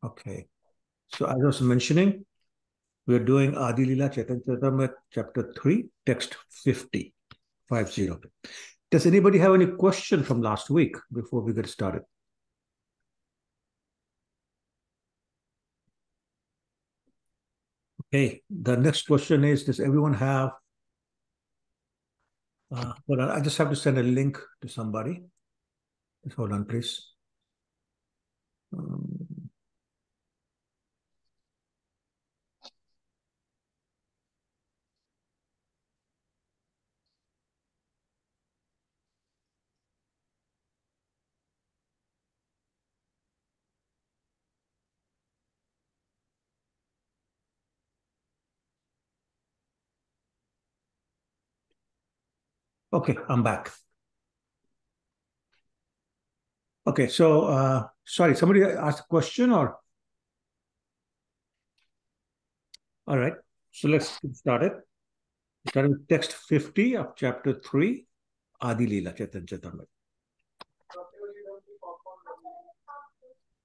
Okay. So as I was mentioning, we are doing Adi Lila Chaitanya chapter 3, text 50. Does anybody have any question from last week before we get started? Okay, the next question is, does everyone have, hold on, I just have to send a link to somebody. Just hold on, please. Okay, I'm back. Okay, so sorry, somebody asked a question or? All right, so let's get started. Starting with text 50 of chapter 3, Adi Lila Chaitanya Charitamrita.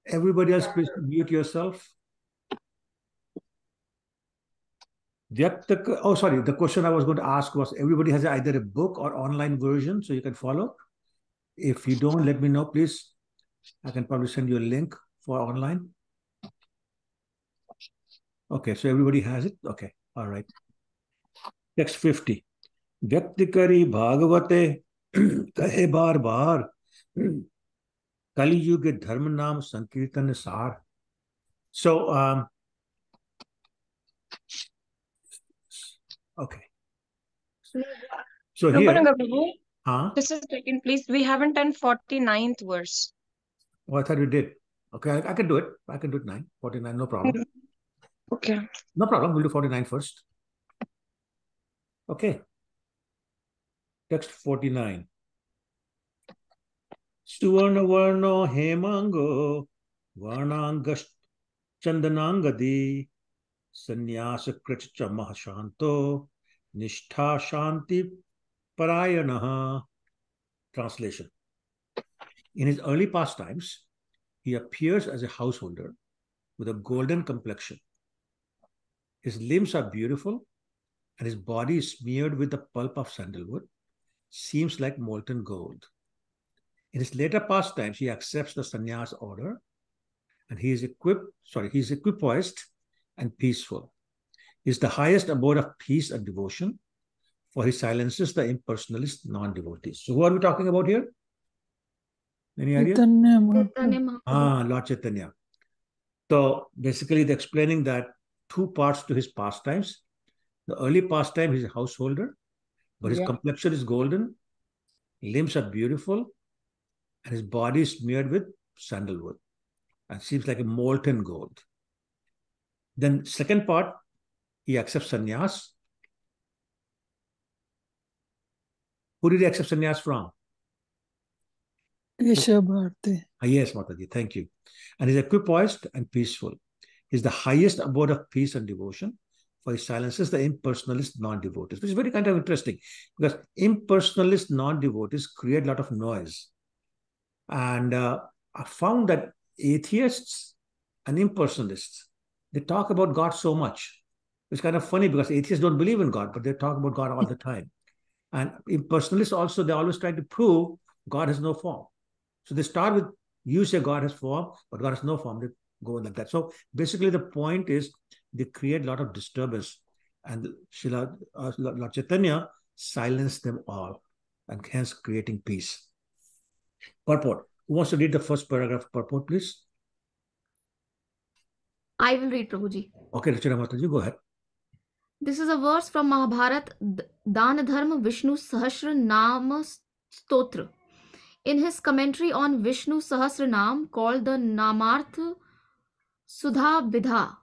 Everybody else, please mute yourself. Oh, sorry. The question I was going to ask was, everybody has either a book or online version, so you can follow. If you don't, let me know, please. I can probably send you a link for online. Okay, so everybody has it? Okay, all right. Text 50. व्यक्त करी भागवते कहे बार बार कलयुग धर्म नाम संकीर्तन सार. So, okay. So here, just a second, please. We haven't done 49th verse. Oh, I thought we did. Okay, I can do it. I can do it 49, no problem. Okay. No problem. We'll do 49 first. Okay. Text 49. Suvarna varno hemango varnangash chandanangadi sannyasa krachcha mahashanto nishtha shanti parayanaha. Translation. In his early pastimes, he appears as a householder with a golden complexion. His limbs are beautiful and his body is smeared with the pulp of sandalwood, seems like molten gold. In his later pastimes, he accepts the sannyas order, and he is equipoised and peaceful. He is the highest abode of peace and devotion, for he silences the impersonalist non-devotees. So who are we talking about here? Any idea? Lord Chaitanya. So basically, they're explaining that two parts to his pastimes. The early pastime, he's a householder, but his complexion is golden, limbs are beautiful, and his body is smeared with sandalwood and seems like a molten gold. Then second part, he accepts sannyas. Who did he accept sannyas from? Yes, Mataji, thank you. And he's equipoised and peaceful. He's the highest abode of peace and devotion, for he silences the impersonalist non-devotees, which is very kind of interesting, because impersonalist non-devotees create a lot of noise. And I found that atheists and impersonalists, they talk about God so much. It's kind of funny because atheists don't believe in God, but they talk about God all the time. And impersonalists also, they always try to prove God has no form. So they start with, you say God has form, but God has no form. They go like that. So basically the point is they create a lot of disturbance. And Lord Chaitanya silenced them all, and hence creating peace. Purport. Who wants to read the first paragraph purport, please? I will read, Prabhuji. Okay, Charitamrita, go ahead. This is a verse from Mahabharat, Dana Dharma Vishnu Sahasra Nama Stotra. In his commentary on Vishnu Sahasranam, called the Namarth Sudha Bidha,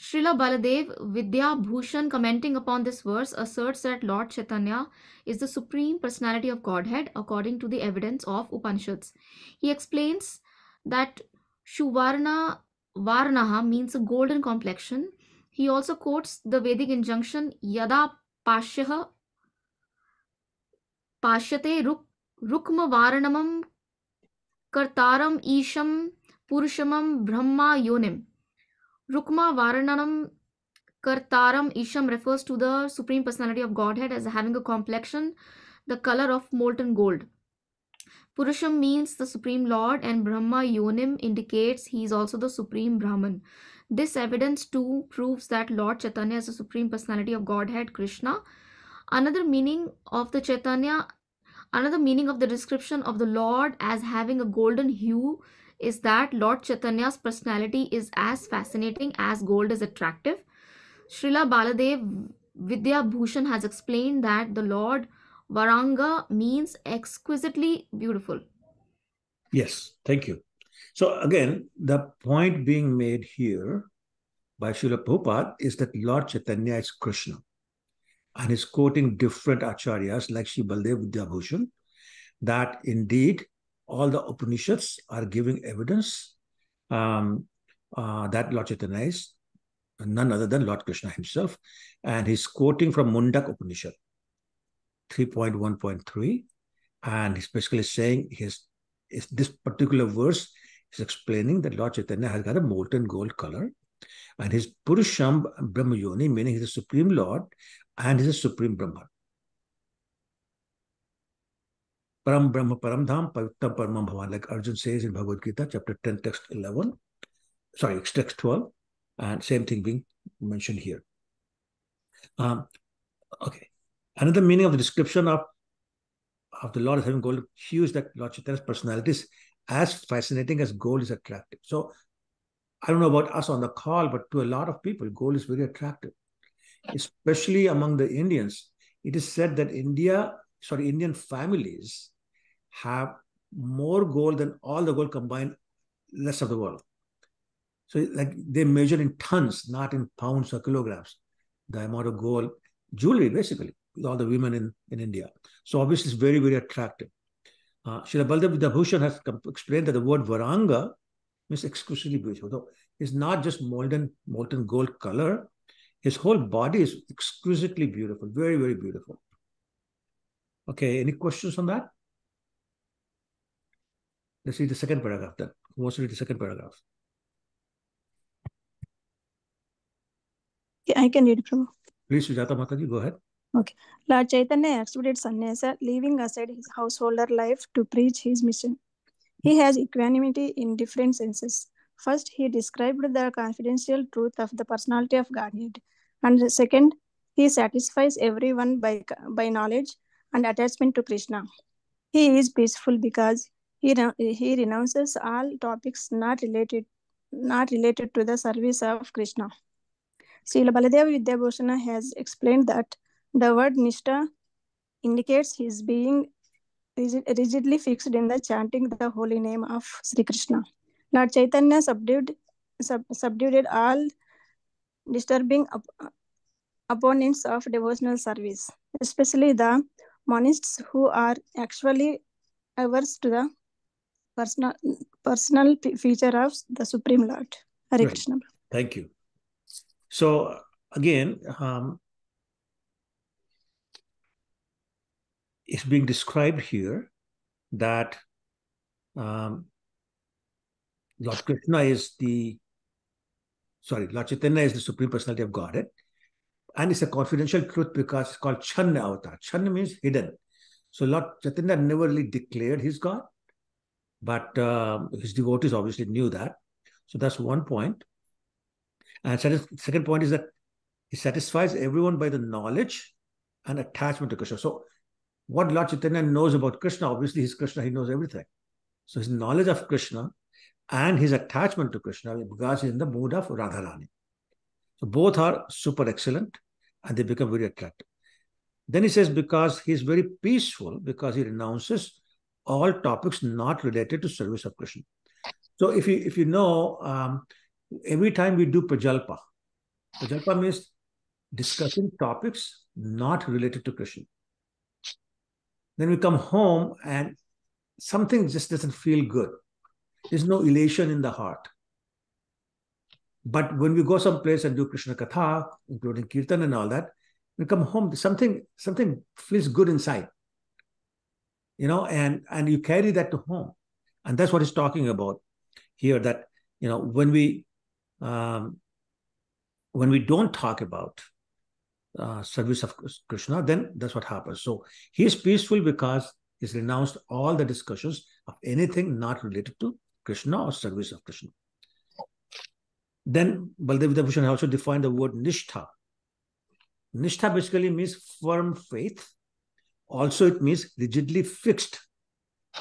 Srila Baladev Vidya Bhushan, commenting upon this verse, asserts that Lord Chaitanya is the Supreme Personality of Godhead according to the evidence of Upanishads. He explains that Shuvarna Varnaha means a golden complexion. He also quotes the Vedic injunction Yada Pashyate Rukma Varanamam Kartaram Isham Purushamam Brahma Yonim. Rukma Varananam Kartaram Isham refers to the Supreme Personality of Godhead as having a complexion, the color of molten gold. Purusham means the Supreme Lord, and Brahma Yonim indicates he is also the Supreme Brahman. This evidence too proves that Lord Chaitanya is the Supreme Personality of Godhead, Krishna. Another meaning of the Chaitanya, another meaning of the description of the Lord as having a golden hue is that Lord Chaitanya's personality is as fascinating as gold is attractive. Srila Baladev Vidya Bhushan has explained that the Lord Varanga means exquisitely beautiful. Yes, thank you. So again, the point being made here by Srila Prabhupada is that Lord Chaitanya is Krishna. And he's quoting different acharyas like Sri Baldev Vidyabhushan, that indeed all the Upanishads are giving evidence that Lord Chaitanya is none other than Lord Krishna himself. And he's quoting from Mundak Upanishad 3.1.3. And he's basically saying this particular verse is explaining that Lord Chaitanya has got a molten gold color. And his Purusham Brahmayoni, meaning he's the Supreme Lord and he's a Supreme Brahman. Param Brahma Param Dham Pavittam Paramam Bhavan, like Arjun says in Bhagavad Gita, chapter 10, text 11. Sorry, text 12. And same thing being mentioned here. Okay. Another meaning of the description of the Lord as having gold hue is that Lord Chaitanya's personality is as fascinating as gold is attractive. So I don't know about us on the call, but to a lot of people, gold is very attractive, especially among the Indians. It is said that Indian families have more gold than all the gold combined rest of the world. So like they measure in tons, not in pounds or kilograms, the amount of gold, jewelry basically, with all the women in India. So obviously it's very, very attractive. Srila Baldev Vidyabhushan has explained that the word Varanga means exquisitely beautiful. So it's not just molten gold color. His whole body is exquisitely beautiful, very, very beautiful. Okay, any questions on that? Let's read the second paragraph then. Who wants to read the second paragraph? Yeah, I can read, Prabhu. Please, Sujata Mataji, go ahead. Okay. Lord Chaitanya accepted sannyasa, leaving aside his householder life to preach his mission. He has equanimity in different senses. First, he described the confidential truth of the personality of Godhead. And second, he satisfies everyone by knowledge and attachment to Krishna. He is peaceful because he renounces all topics not related to the service of Krishna. Srila Baladev Vidyabhushan has explained that the word Nishtha indicates his being rigidly fixed in the chanting the holy name of Sri Krishna. Lord Chaitanya subdued all disturbing opponents of devotional service, especially the monists who are actually averse to the personal feature of the Supreme Lord. Hare Right. Krishna. Thank you. So again, it's being described here that Lord Krishna is Lord Chaitanya is the Supreme Personality of Godhead. And it's a confidential truth because it's called Channa Avatar. Channa means hidden. So Lord Chaitanya never really declared he's God, but his devotees obviously knew that. So that's one point. And second point is that he satisfies everyone by the knowledge and attachment to Krishna. So what Lord Chaitanya knows about Krishna, obviously he's Krishna, he knows everything. So his knowledge of Krishna and his attachment to Krishna, because he's in the mood of Radha Rani. So both are super excellent and they become very attractive. Then he says because he's very peaceful, because he renounces all topics not related to service of Krishna. So if you know, every time we do Prajalpa means discussing topics not related to Krishna. Then we come home and something just doesn't feel good. There's no elation in the heart. But when we go someplace and do Krishna Katha, including Kirtan and all that, we come home, something feels good inside. You know, and you carry that to home. And that's what he's talking about here, that, when we don't talk about service of Krishna, then that's what happens. So he is peaceful because he's renounced all the discussions of anything not related to Krishna or service of Krishna. Then Baldev Bhushan also defined the word nishtha. Nishtha basically means firm faith. Also, it means rigidly fixed,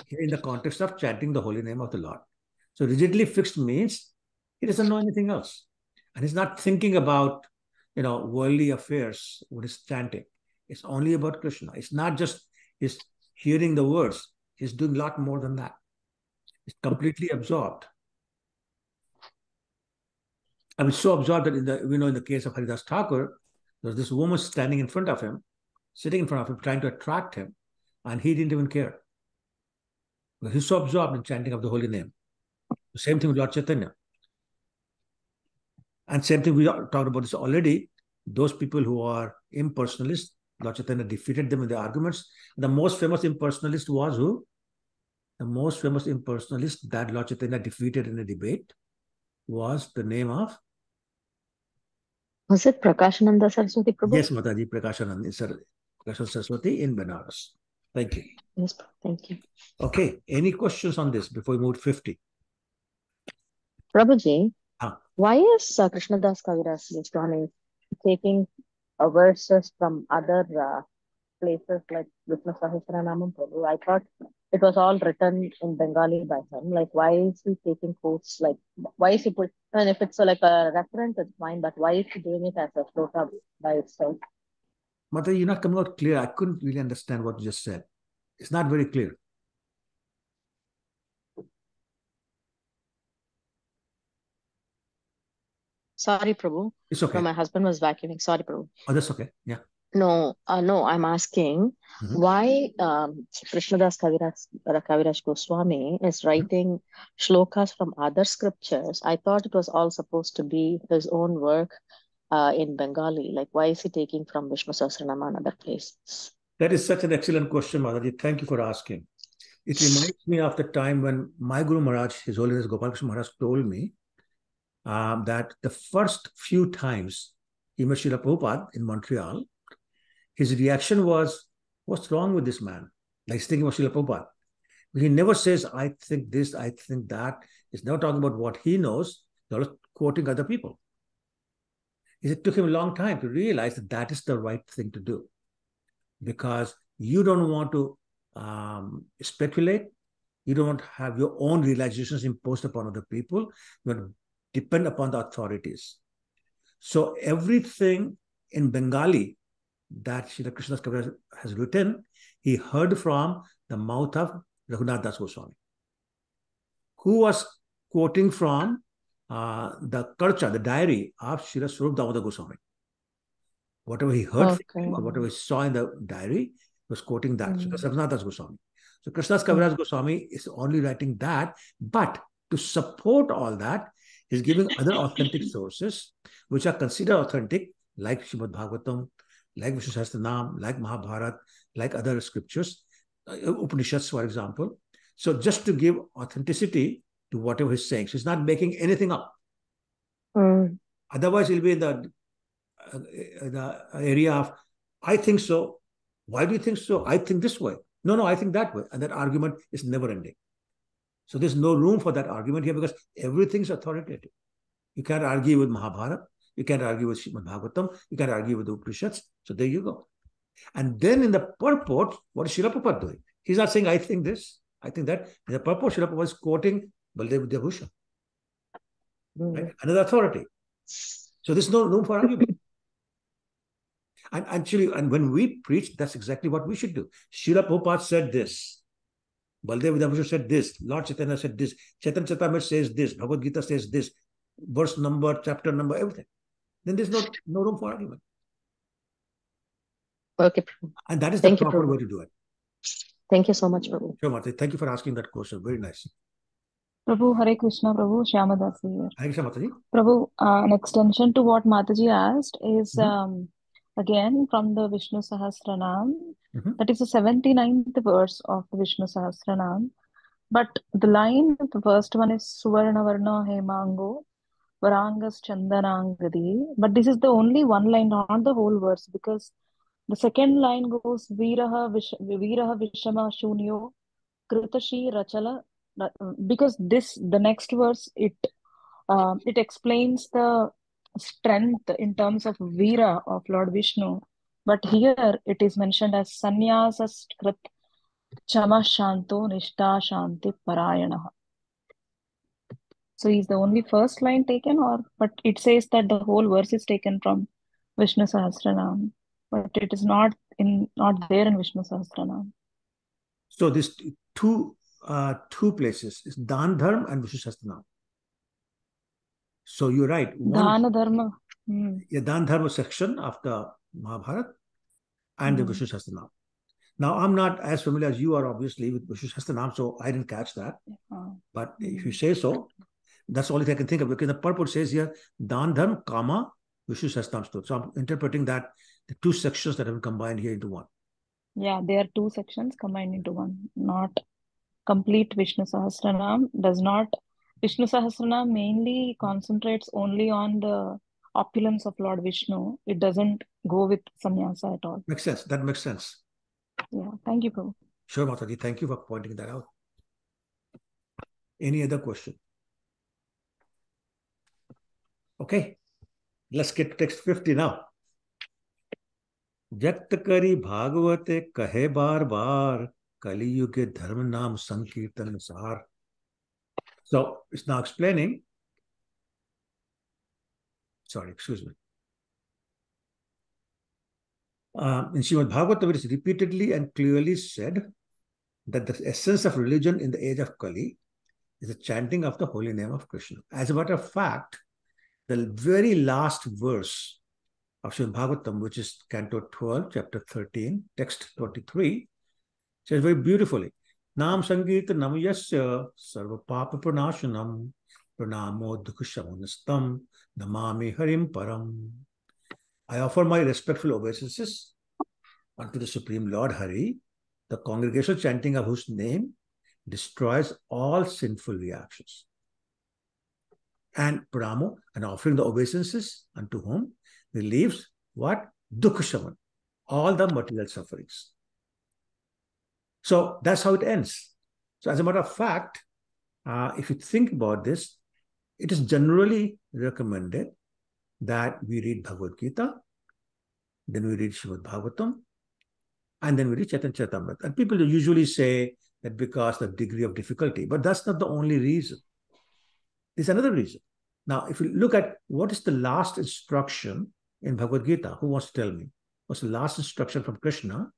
here in the context of chanting the holy name of the Lord. So rigidly fixed means he doesn't know anything else. And he's not thinking about, worldly affairs when he's chanting. It's only about Krishna. It's not just he's hearing the words. He's doing a lot more than that. He's completely absorbed. I mean, so absorbed that in the case of Haridas Thakur, there was this woman standing in front of him, sitting in front of him, trying to attract him, and he didn't even care. But he's so absorbed in chanting of the holy name. The same thing with Lord Chaitanya. And same thing, we talked about this already. Those people who are impersonalists, Lord Chaitanya defeated them in the arguments. The most famous impersonalist was who? The most famous impersonalist that Lord Chaitanya defeated in a debate was the name of? Was it Prakashananda Saraswati Prabhu? Yes, Mataji, Prakashananda Saraswati in Benares. Thank you. Yes, thank you. Okay, any questions on this before we move to 50? Prabhuji, why is Krishnadas Kaviraj Goswami taking verses from other places like Vishnu Sahasranamam Prabhu? I thought it was all written in Bengali by him. Like, why is he taking quotes? Like, why is he put? And if it's like a reference, it's fine. But why is he doing it as a shloka by itself? Mata, you're not coming out clear. I couldn't really understand what you just said. It's not very clear. Sorry, Prabhu. It's okay. No, my husband was vacuuming. Sorry, Prabhu. Oh, that's okay. Yeah. No, I'm asking why Krishnadas Kaviraj Goswami is writing shlokas from other scriptures. I thought it was all supposed to be his own work in Bengali. Like, why is he taking from Vishnu Sahasranama and other places? That is such an excellent question, Mataji. Thank you for asking. It reminds me of the time when my Guru Maharaj, His Holiness Gopal Krishna Maharaj, told me that the first few times he met Srila Prabhupada in Montreal, his reaction was, what's wrong with this man? Like he's thinking about Srila Prabhupada. He never says, I think this, I think that. He's never talking about what he knows. He's always quoting other people. It took him a long time to realize that that is the right thing to do. Because you don't want to speculate. You don't want to have your own realizations imposed upon other people. You want to depend upon the authorities. So everything in Bengali that Srila Krishnadas Kaviraj has written, he heard from the mouth of Raghunath Das Goswami, who was quoting from the Karcha, the diary of Srila Swarup Damodar Goswami. Whatever he heard from him, or whatever he saw in the diary, he was quoting that. So that's Raghunath Das Goswami. So Krishnadas Kaviraj Goswami is only writing that, but to support all that, he's giving other authentic sources, which are considered authentic, like Srimad Bhagavatam, like Vishnu Sahasranam, like Mahabharata, like other scriptures, Upanishads, for example. So just to give authenticity to whatever he's saying. So he's not making anything up. Otherwise, he'll be in the area of, I think so. Why do you think so? I think this way. No, I think that way. And that argument is never ending. So there's no room for that argument here because everything's authoritative. You can't argue with Mahabharata. You can't argue with Srimad Bhagavatam. You can't argue with the Upanishads. So there you go. And then in the purport, what is Srila Prabhupada doing? He's not saying, I think this, I think that. In the purport, Srila Prabhupada is quoting Baldev Bhushan. Right? Another authority. So there's no room for argument. And actually, and when we preach, that's exactly what we should do. Srila Prabhupada said this. Baldev Bhushan said this. Lord Chaitanya said this. Chaitanya Charitamrita says this. Bhagavad Gita says this. Verse number, chapter number, everything. Then there's no room for argument. Okay. And that is the proper way to do it. Thank you so much, Prabhu. Sure, Mati. Thank you for asking that question. Very nice. Prabhu, Hare Krishna, Prabhu, Shyamadasi here. Hare Krishna, Mataji. Prabhu, an extension to what Mataji asked is again from the Vishnu Sahasranam. That is the 79th verse of the Vishnu Sahasranam. But the first one is Suvarna Varna Hemango, Varangas Chandanangadi. But this is the only one line, not the whole verse, because the second line goes Viraha Vishama Shunyo Kritashi Rachala. Because the next verse, it explains the strength in terms of Vira of Lord Vishnu. But here it is mentioned as Sannyasas Krit Chama Shanto Nishta Shanti Parayana. So is the only first line taken, but it says that the whole verse is taken from Vishnu Sahasranam, but it is not there in Vishnu Sahasranam. So this two places is Dan Dharma and Vishnu Sahasranam. So you're right. Dana Dharma. Yeah, Dan Dharma section of the Mahabharata and the Vishnu Sahasranam. Now, I'm not as familiar as you are, obviously, with Vishnu Sahasranam, so I didn't catch that. But if you say so, that's all I can think of, because the purport says here, Dan Dharma, Kama, Vishnu Sahasranam. So I'm interpreting that the two sections that have been combined here into one. Yeah, there are two sections combined into one, not complete Vishnu Sahasranam. Vishnu Sahasranam mainly concentrates only on the opulence of Lord Vishnu. It doesn't go with sannyasa at all. Makes sense. That makes sense. Yeah, thank you, Prabhu. Sure, Mataji. Thank you for pointing that out. Any other question? Okay, let's get to text 50 now. व्यक्त करी भागवते कहे बार बार कलियुगे धर्म नाम संकीर्तन सार. So it's now explaining. Sorry, excuse me. In Srimad Bhagavatam, it is repeatedly and clearly said that the essence of religion in the age of Kali is the chanting of the holy name of Krishna. As a matter of fact, the very last verse of Srimad Bhagavatam, which is Canto 12, Chapter 13, Text 23, says very beautifully, Nam Sangita Namayasya Sarva Papa Pranashanam Pranamo Dukashamanastam Namami Harim Param. I offer my respectful obeisances unto the Supreme Lord Hari, the congregational chanting of whose name destroys all sinful reactions. And Pranamo, and offering the obeisances unto whom relieves what? Dukashaman, all the material sufferings. So that's how it ends. So as a matter of fact, if you think about this, it is generally recommended that we read Bhagavad Gita, then we read Srimad Bhagavatam, and then we read Charitamrita. And people usually say that because of the degree of difficulty, but that's not the only reason. There's another reason. Now, if you look at what is the last instruction in Bhagavad Gita, who wants to tell me? What's the last instruction from Krishna?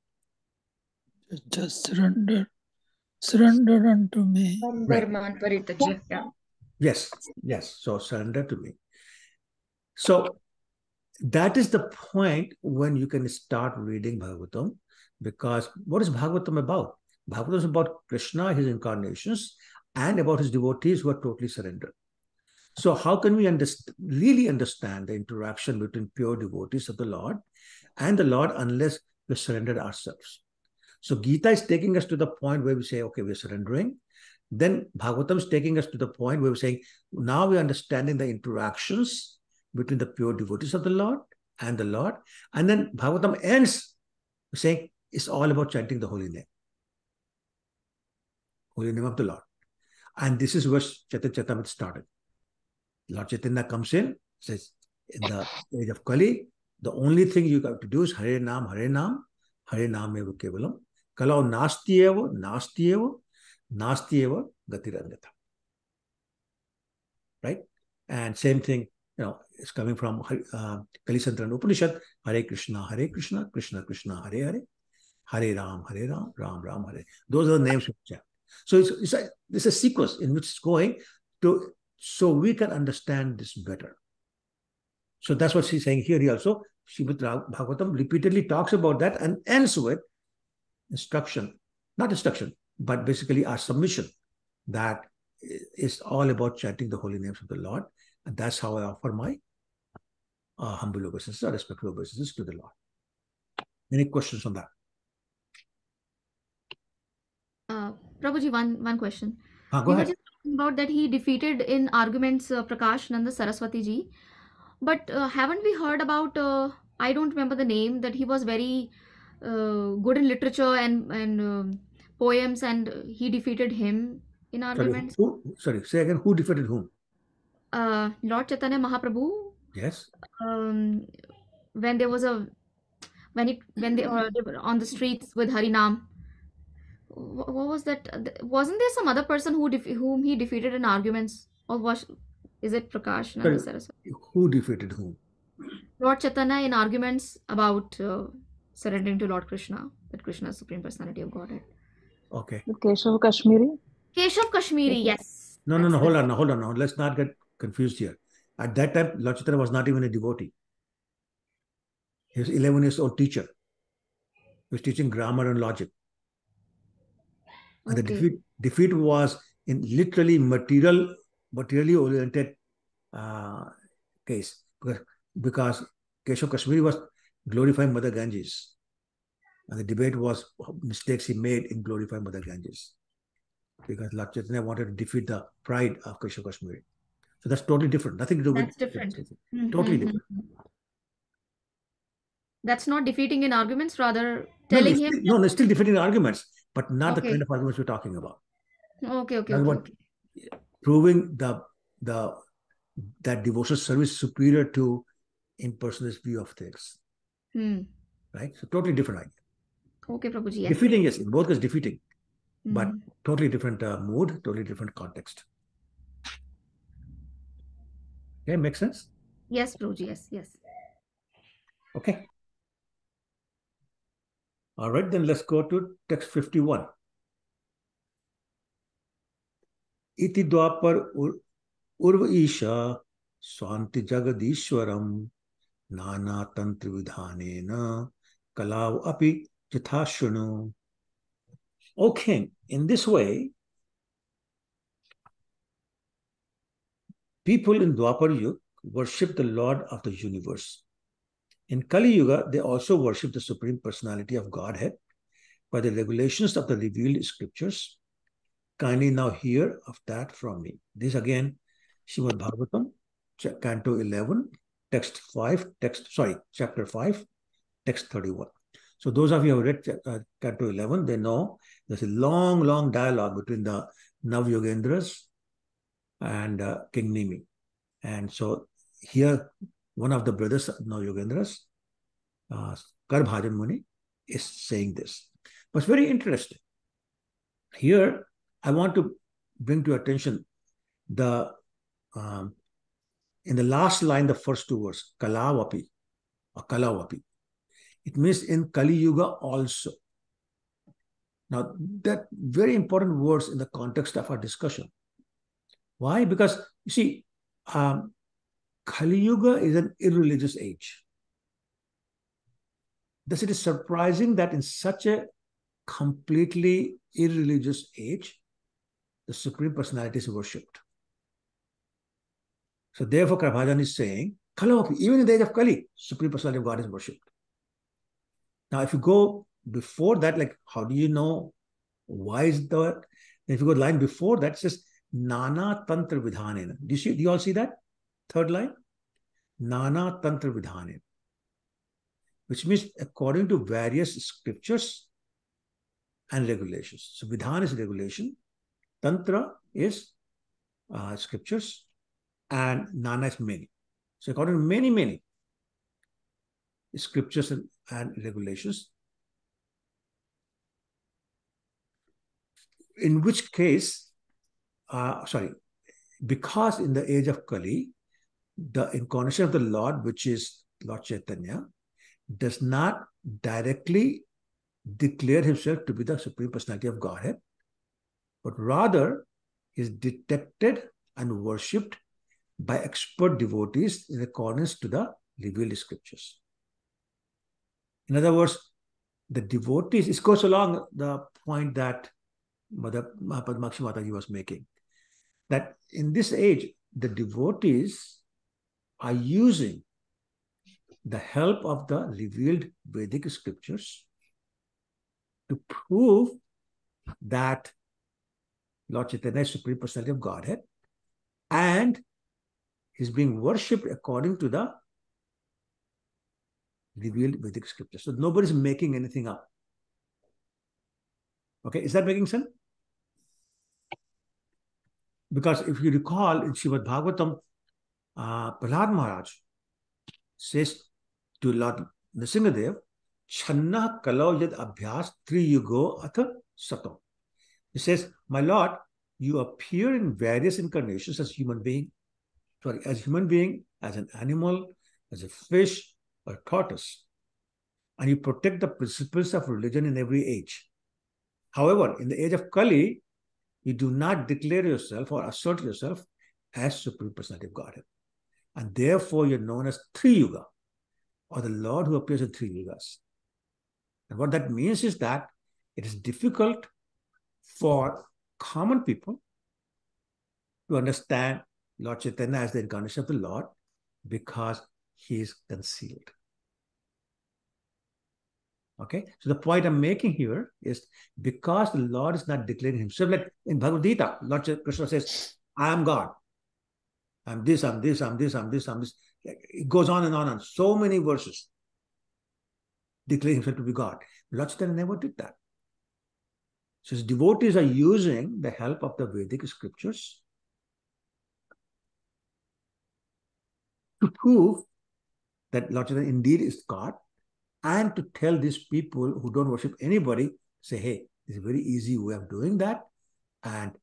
Just surrender. Surrender unto me. Right. Yes. So surrender to me. So that is the point when you can start reading Bhagavatam, because what is Bhagavatam about? Bhagavatam is about Krishna, his incarnations, and about his devotees who are totally surrendered. So how can we really understand the interaction between pure devotees of the Lord and the Lord unless we surrender ourselves? So Gita is taking us to the point where we say, okay, we're surrendering. Then Bhagavatam is taking us to the point where we're saying, now we're understanding the interactions between the pure devotees of the Lord and the Lord. And then Bhagavatam ends saying, it's all about chanting the holy name of the Lord. And this is where Charitamrita started. Lord Chaitanya comes in, says, in the age of Kali, the only thing you have to do is Hare Nam, Hare Nam, Hare Nam eva kevalam, Kalau nasti eva, gatiranyata. Right? And same thing, it's coming from Kalisantran Upanishad, Hare Krishna, Krishna Krishna, Hare Hare, Hare Ram, Ram Ram, Hare. Those are the names we chant. So it's a sequence in which it's going to, so we can understand this better. So that's what she's saying here also. Srimati Bhagavatam repeatedly talks about that and ends with not instruction, but basically our submission that is all about chanting the holy names of the Lord. And that's how I offer my humble obeisances or respectful obeisances to the Lord. Any questions on that? Prabhuji, one question. Go We were ahead. just talking about that he defeated in arguments Prakash Nanda Saraswati ji, but haven't we heard about? I don't remember the name. That he was very good in literature and poems, and he defeated him in arguments. Sorry, say again. Who defeated whom? Lord Chaitanya Mahaprabhu. Yes. Um, when there was a when they were on the streets with Harinam. What was that? Wasn't there some other person whom he defeated in arguments, or was is it Prakash Nanda Sorry, Saraswati? who defeated whom? Lord Chaitanya in arguments about surrendering to Lord Krishna, that Krishna is Supreme Personality of Godhead. Okay. Keshav Kashmiri. Keshav Kashmiri, yes. No, hold on. Let's not get confused here. At that time, Lord Chaitanya was not even a devotee. He was 11 years old teacher. He was teaching grammar and logic. And the defeat was in literally materially oriented case, because Keshav Kashmiri was glorifying Mother Ganges, and the debate was mistakes he made in glorifying Mother Ganges, because Lord Chaitanya wanted to defeat the pride of Keshav Kashmiri. So that's totally different. Nothing to do with. That's different. Totally different. That's not defeating in arguments, rather telling him. No, they're still defeating arguments, but not the kind of arguments we're talking about. Okay. Proving that devotional service is superior to impersonalist view of things. Right? So totally different idea. Okay, Prabhuji. Yes. Defeating, yes, in both cases defeating, but totally different mood, totally different context. Okay, makes sense? Yes, Prabhuji. Yes. Okay. All right, then let's go to text 51. Iti dwapar urva isha swanti jagadishwaram nana tantra vidhanena kalav api jathashunu. O king, in this way, people in Dwapar Yuga worship the Lord of the universe. In Kali Yuga, they also worship the Supreme Personality of Godhead by the regulations of the revealed scriptures. Kindly now hear of that from me. This again, Srimad Bhagavatam, Canto 11, chapter 5, text 31. So those of you who read Canto 11, they know there's a long dialogue between the Nav-Yogendras and King Nimi. And so here, one of the brothers of Nav-Yogendras, Karbhajan Muni, is saying this. But it's very interesting. Here, I want to bring to your attention the in the last line, the first two words, Kalavapi or Kalavapi. It means in Kali Yuga also. Now, that very important words in the context of our discussion. Why? Because, you see, Kali Yuga is an irreligious age. Thus, it is surprising that in such a completely irreligious age, the Supreme Personality is worshipped. So therefore, Karbhajan is saying, Kalapi, even in the age of Kali, Supreme Personality of God is worshipped. Now, if you go before that, like, how do you know why is that? If you go line before that, it says, Nana Tantra Vidhanena. Do you all see that? Third line? Nana Tantra Vidhanena. Which means according to various scriptures and regulations. So Vidhan is regulation, Tantra is scriptures, and Nana is many. So according to many scriptures and regulations, in which case, because in the age of Kali, the incarnation of the Lord, which is Lord Chaitanya, does not directly declare himself to be the Supreme Personality of Godhead, but rather is detected and worshipped by expert devotees in accordance to the revealed scriptures. In other words, the devotees, it goes along the point that Mother Padmakshi Mataji was making, that in this age, the devotees are using the help of the revealed Vedic scriptures to prove that Lord Chaitanya is Supreme Personality of Godhead, and he's being worshipped according to the revealed Vedic scriptures. So nobody's making anything up. Okay, is that making sense? Because if you recall in Srimad Bhagavatam, Prahlad Maharaj says to Lord Nrsimhadev, Channa kalau yad abhyas triyugo atha sato. He says, my Lord, you appear in various incarnations as human being, as an animal, as a fish, or a tortoise, and you protect the principles of religion in every age. However, in the age of Kali, you do not declare yourself or assert yourself as Supreme Personality of Godhead. And therefore, you're known as Tri-Yuga, or the Lord who appears in three yugas. And what that means is that it is difficult for common people to understand Lord Chaitanya as the incarnation of the Lord because he is concealed. Okay, so the point I'm making here is because the Lord is not declaring himself, like in Bhagavad Gita, Lord Krishna says, I am God. I'm this, I'm this, I'm this, I'm this, I'm this. It goes on and on and so many verses declaring himself to be God. Lord Chaitanya never did that. So his devotees are using the help of the Vedic scriptures to prove that Lord Chaitanya indeed is God, and to tell these people who don't worship anybody, say, hey, there's a very easy way of doing that. And,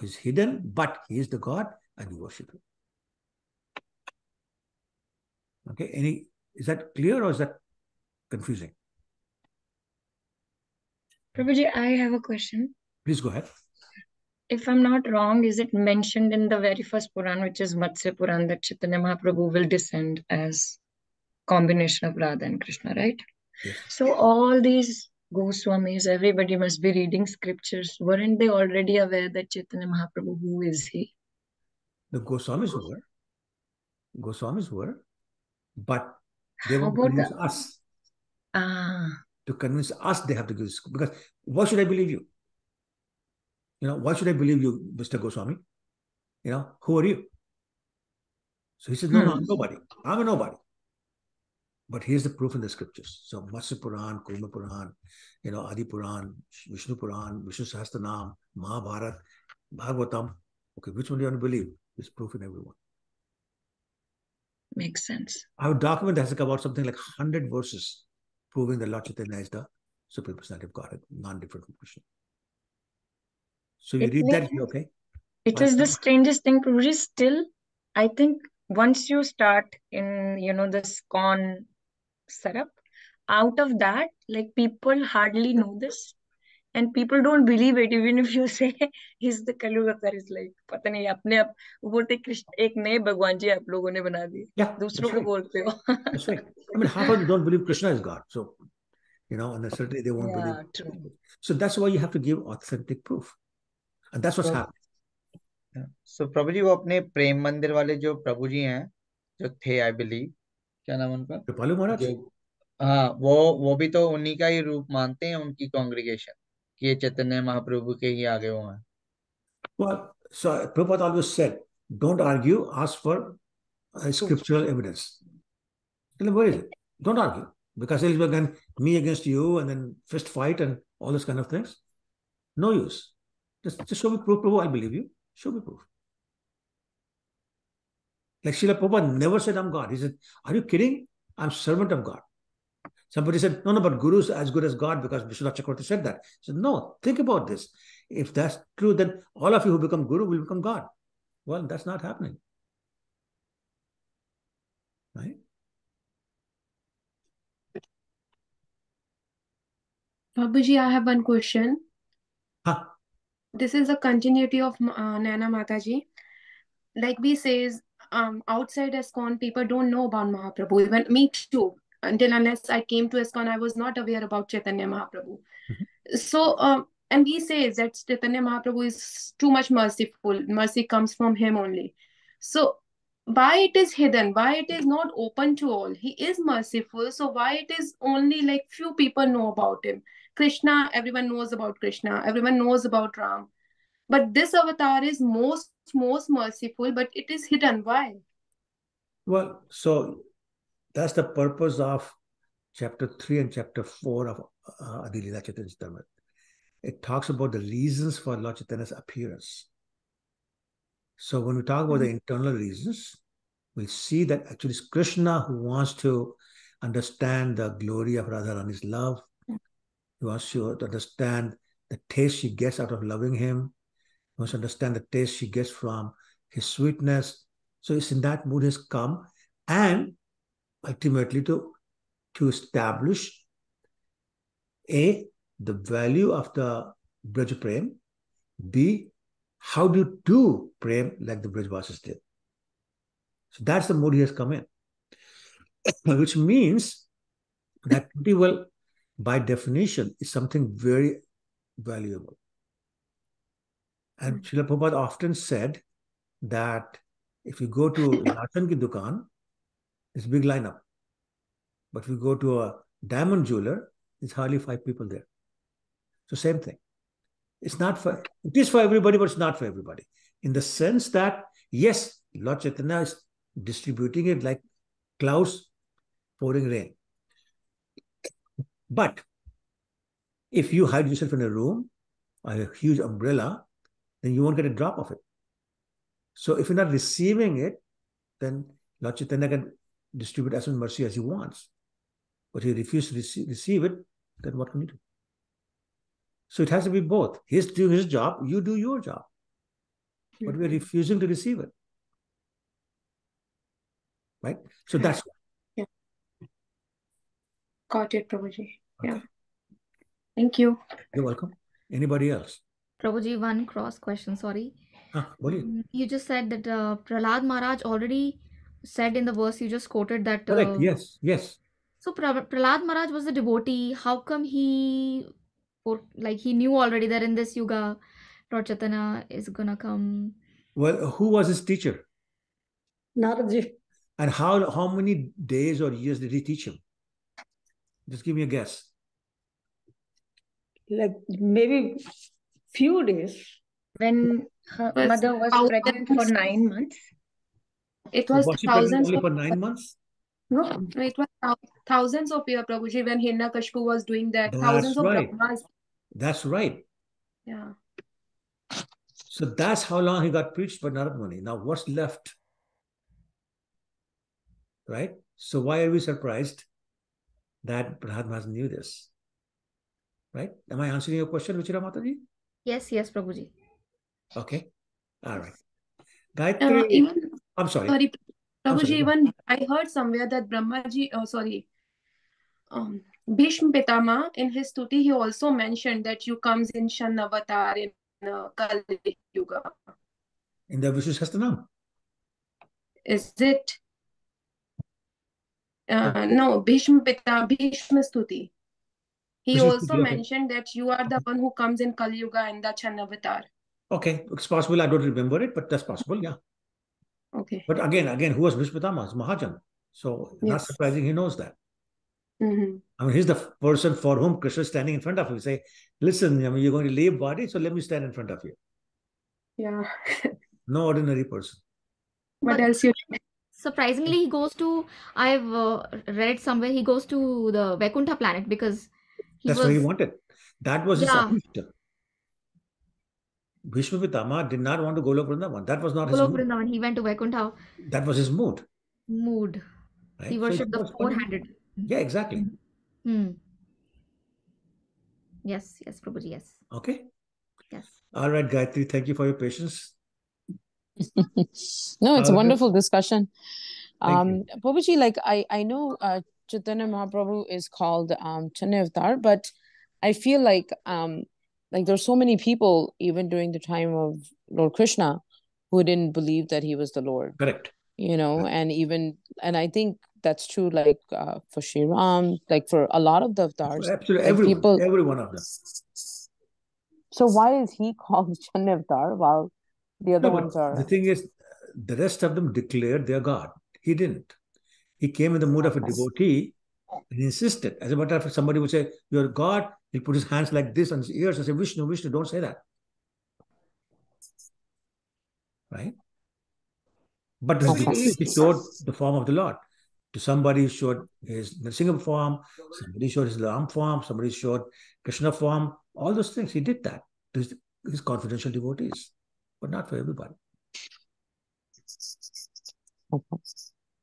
he's hidden, but he is the God and you worship him. Okay, is that clear or is that confusing? Prabhuji, I have a question. Please go ahead. If I'm not wrong, is it mentioned in the very first Puran, which is Matsya Puran, that Chaitanya Mahaprabhu will descend as combination of Radha and Krishna, right? Yes. So all these Goswamis, everybody must be reading scriptures. Weren't they already aware that Chaitanya Mahaprabhu, who is he? The Goswamis were, but they How want to about convince us. To convince us, they have to give this. Because why should I believe you? Why should I believe you, Mr. Goswami? Who are you? So he says, no, I'm nobody. I'm a nobody. But here's the proof in the scriptures. So Matsya Puran, Kurma Puran, Adi Puran, Vishnu Puran, Vishnu Sahasranam, Mahabharat, Bhagavatam. Okay, which one do you want to believe? There's proof in everyone. Makes sense. I have a document that has about something like 100 verses proving that Lord Chaitanya is the Supreme Personality of Godhead, non-different from Krishna. So you read that, okay? It is the strangest thing, Prabhuji. Still, I think once you start in, this con setup, out of that, like people hardly know this. And people don't believe it, even if you say he's the Kali Yuga Avatar. It's like, पता नहीं अपने आप वो बोलते कृष्ण एक नए भगवान जी आप लोगों ने बना दिए. Yeah, दूसरों को बोलते हो. That's right. I mean, half of them don't believe Krishna is God. So, and certainly they won't believe. True. So that's why you have to give authentic proof. And that's what's happening. So, प्रभु जी वो अपने प्रेम मंदिर वाले जो प्रभु जी हैं जो थे, I believe, क्या नाम उनका? कृपालु महाराज. हाँ, वो भी तो उन्हीं का ही रूप मानते हैं, उनकी कांग्रीगेशन, कि ये चैतन्य महाप्रभु के ही आगे हुए हैं. Well, so Prabhupada always said, don't argue, ask for scriptural evidence. Tell them, where is it? Don't argue. Because they'll be again me against you and then fist fight and all those kind of things. No use. Just show me proof, Prabhu, I'll believe you. Show me proof. Like Srila Prabhupada never said, I'm God. He said, are you kidding? I'm servant of God. Somebody said, no, but Guru is as good as God because Vishwanath Chakravarti said that. He said, no, think about this. If that's true, then all of you who become Guru will become God. Well, that's not happening. Right? Babuji, I have one question. Huh? This is a continuity of Nana Mataji. Like we says, outside ISKCON, people don't know about Mahaprabhu. Even me too. Until unless I came to ISKCON, I was not aware about Chaitanya Mahaprabhu. So, and we say that Chaitanya Mahaprabhu is too much merciful. Mercy comes from him only. So, why it is hidden? Why it is not open to all? He is merciful. So, why it is only like few people know about him? Krishna, everyone knows about Krishna. Everyone knows about Ram. But this avatar is most merciful, but it is hidden. Why? Well, so that's the purpose of chapter 3 and chapter 4 of Adi Lila Chaitanya Charitamrita. It talks about the reasons for Lord Chaitanya's appearance. So when we talk about the internal reasons, we'll see that actually it's Krishna who wants to understand the glory of Radha Rani's love. He wants to understand the taste she gets out of loving him. He wants to understand the taste she gets from his sweetness. So it's in that mood he's come, and ultimately to establish A, the value of the Braj Prem, B, how do you do Prem like the Brajvasis did. So that's the mood he has come in, which means that pretty well, by definition, is something very valuable. And Srila Prabhupada often said that if you go to Latan ki dukan, it's a big lineup. But if you go to a diamond jeweler, there's hardly 5 people there. So same thing. It is for everybody, but it's not for everybody. In the sense that, yes, Lord Chaitanya is distributing it like clouds pouring rain. But if you hide yourself in a room or a huge umbrella, then you won't get a drop of it. So if you're not receiving it, then Lord Chaitanya can distribute as much mercy as he wants. But he refuses to receive it, then what can you do? So it has to be both. He's doing his job, you do your job. But we're refusing to receive it. Right? So that's yeah. Got it, Prabhuji. Okay. Yeah. Thank you. You're welcome. Anybody else? Prabhuji, one cross question, sorry. You just said that Prahlad Maharaj already said in the verse you just quoted that... Correct, yes. So Prahlad Maharaj was a devotee. How come he knew already that in this yuga, Lord Chaitanya is gonna come? Well, who was his teacher? Naradji. And how many days or years did he teach him? Just give me a guess. Like maybe few days. When her mother was pregnant for 9 months. It was she pregnant only for 9 months? No, it was thousands of years, Prabhuji, when Hiranyakashipu was doing that. That's thousands of right. Brahmas. That's right. Yeah. So that's how long he got preached by Narad Muni. Now what's left? Right? So why are we surprised that Prahlad Maharaj knew this? Right? Am I answering your question, Vichira Mataji? Yes, Prabhuji. Okay. All right. Gayatri. I'm sorry. Sorry, Prabhuji, even I heard somewhere that Brahmaji, Bhishma Pitama, in his stuti, he also mentioned that you comes in Shan Avatar in Kali Yuga. In the Vishnu Sahasranam. Is it? No, Bhishma Stuti. He also mentioned that you are the one who comes in Kali Yuga in the Chan Avatar. Okay, it's possible. I don't remember it, but that's possible, yeah. Okay. But again, who was Bhishma Pitama? It's Mahajan. So not surprising he knows that. Mm-hmm. I mean, he's the person for whom Krishna is standing in front of you. Say, listen, I mean, you're going to leave body, so let me stand in front of you. Yeah. No ordinary person. What else you... Surprisingly, he goes to, I've read somewhere, he goes to the Vaikuntha planet because that's what he wanted. That was his ambition. Bhishma Pitama did not want to Golok Vrindavan. That was not his mood. Vrindavan. He went to Vaikuntha. That was his mood. Right? He worshipped the four-handed. Yeah, exactly. Yes, Prabhuji, yes. Okay. Yes. All right, Gayatri, thank you for your patience. No, it's a wonderful discussion. Prabhuji, like I know Chaitanya Mahaprabhu is called Chanya Avatar, but I feel like there's so many people even during the time of Lord Krishna who didn't believe that he was the Lord. Correct. You know, and I think that's true like for Sri Ram, like for a lot of the avatars. Absolutely, like every one of them. So why is he called Chanya Avatar while the other ones are... The thing is, the rest of them declared their God. He didn't. He came in the mood of a devotee and he insisted. As a matter of fact, somebody would say, you're God. He'll put his hands like this on his ears and say, Vishnu, Vishnu, don't say that. right? But repeatedly he showed the form of the Lord. To somebody he showed his Nrsimha form, somebody showed his Ram form, somebody showed Krishna form, all those things. He did that to his confidential devotees, but not for everybody.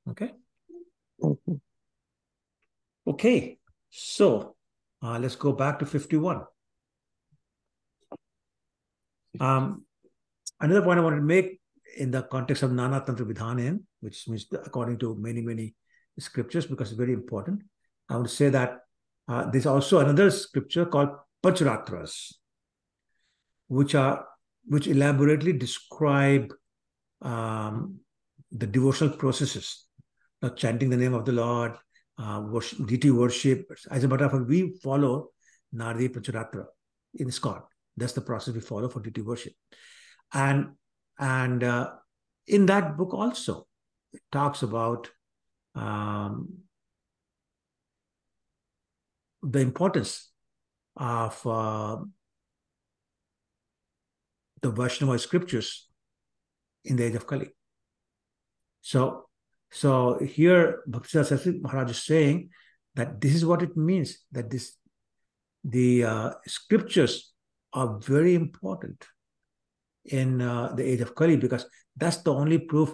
Okay? Okay, so let's go back to 51. Another point I wanted to make in the context of Nana Tantra Vidhanan, which means according to many scriptures, because it's very important, I would say that there's also another scripture called Pancharatras, which elaborately describe the devotional processes, chanting the name of the Lord, deity worship. As a matter of fact, we follow Nardi Pancharatra in ISKCON. That's the process we follow for deity worship. And in that book also, it talks about the importance of the Vaishnava scriptures in the age of Kali. So here Bhaktisiddhanta Saraswati Maharaj is saying that this is what it means, that the scriptures are very important in the age of Kali, because that's the only proof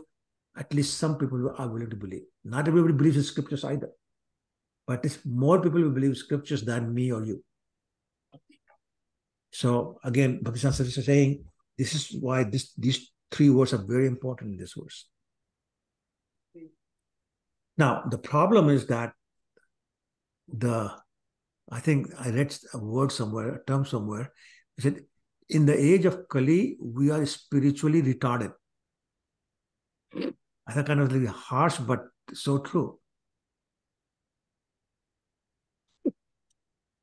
at least some people are willing to believe. Not everybody believes in scriptures either, but it's more people who believe scriptures than me or you. So again, Bhaktisiddhanta Saraswati is saying this is why these three words are very important in this verse. Now, the problem is that I think I read a word somewhere, a term somewhere, it said, in the age of Kali, we are spiritually retarded. I think kind of really harsh, but so true.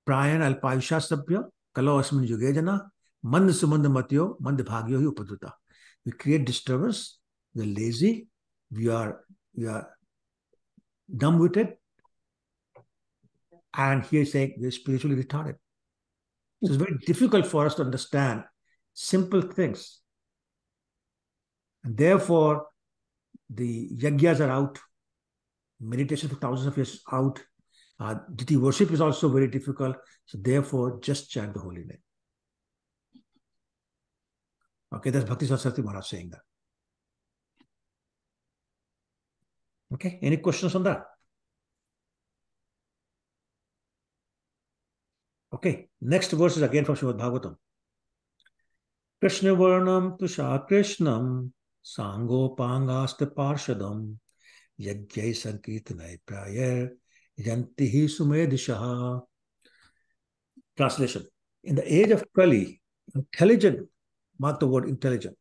Prayan alpayusha sabhya, kalo asmin yugejana, mand sumand matyo, mand bhagyo hi upadruta. We create disturbance, we are lazy, we are dumb-witted, and here is saying we're spiritually retarded. So it's very difficult for us to understand simple things. And therefore, the yagyas are out, meditation for thousands of years out, deity worship is also very difficult. So therefore, just chant the holy name. Okay, that's Bhaktisiddhanta Saraswati Maharaj saying that. Okay, any questions on that? Okay, next verse is again from Srimad Bhagavatam. Krishna Varnam Tusha Krishnam Sangopangaste Parshadam Yagyai Sankirtanai Prayer Yantihi Sumedishaha. Translation. In the age of Kali, intelligent, mark the word intelligent,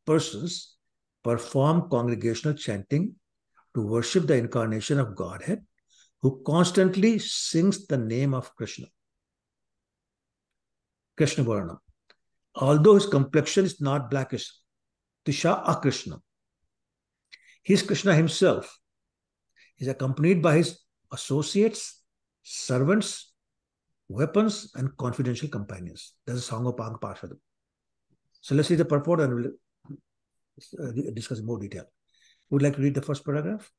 persons perform congregational chanting to worship the incarnation of Godhead, who constantly sings the name of Krishna. Krishna Varnam. Although his complexion is not blackish, Tisha Akrishna. He is Krishna himself. He is accompanied by his associates, servants, weapons, and confidential companions. That's a Sangopang Parshadam. So let's see the purport and we'll discuss in more detail. Would you like to read the first paragraph?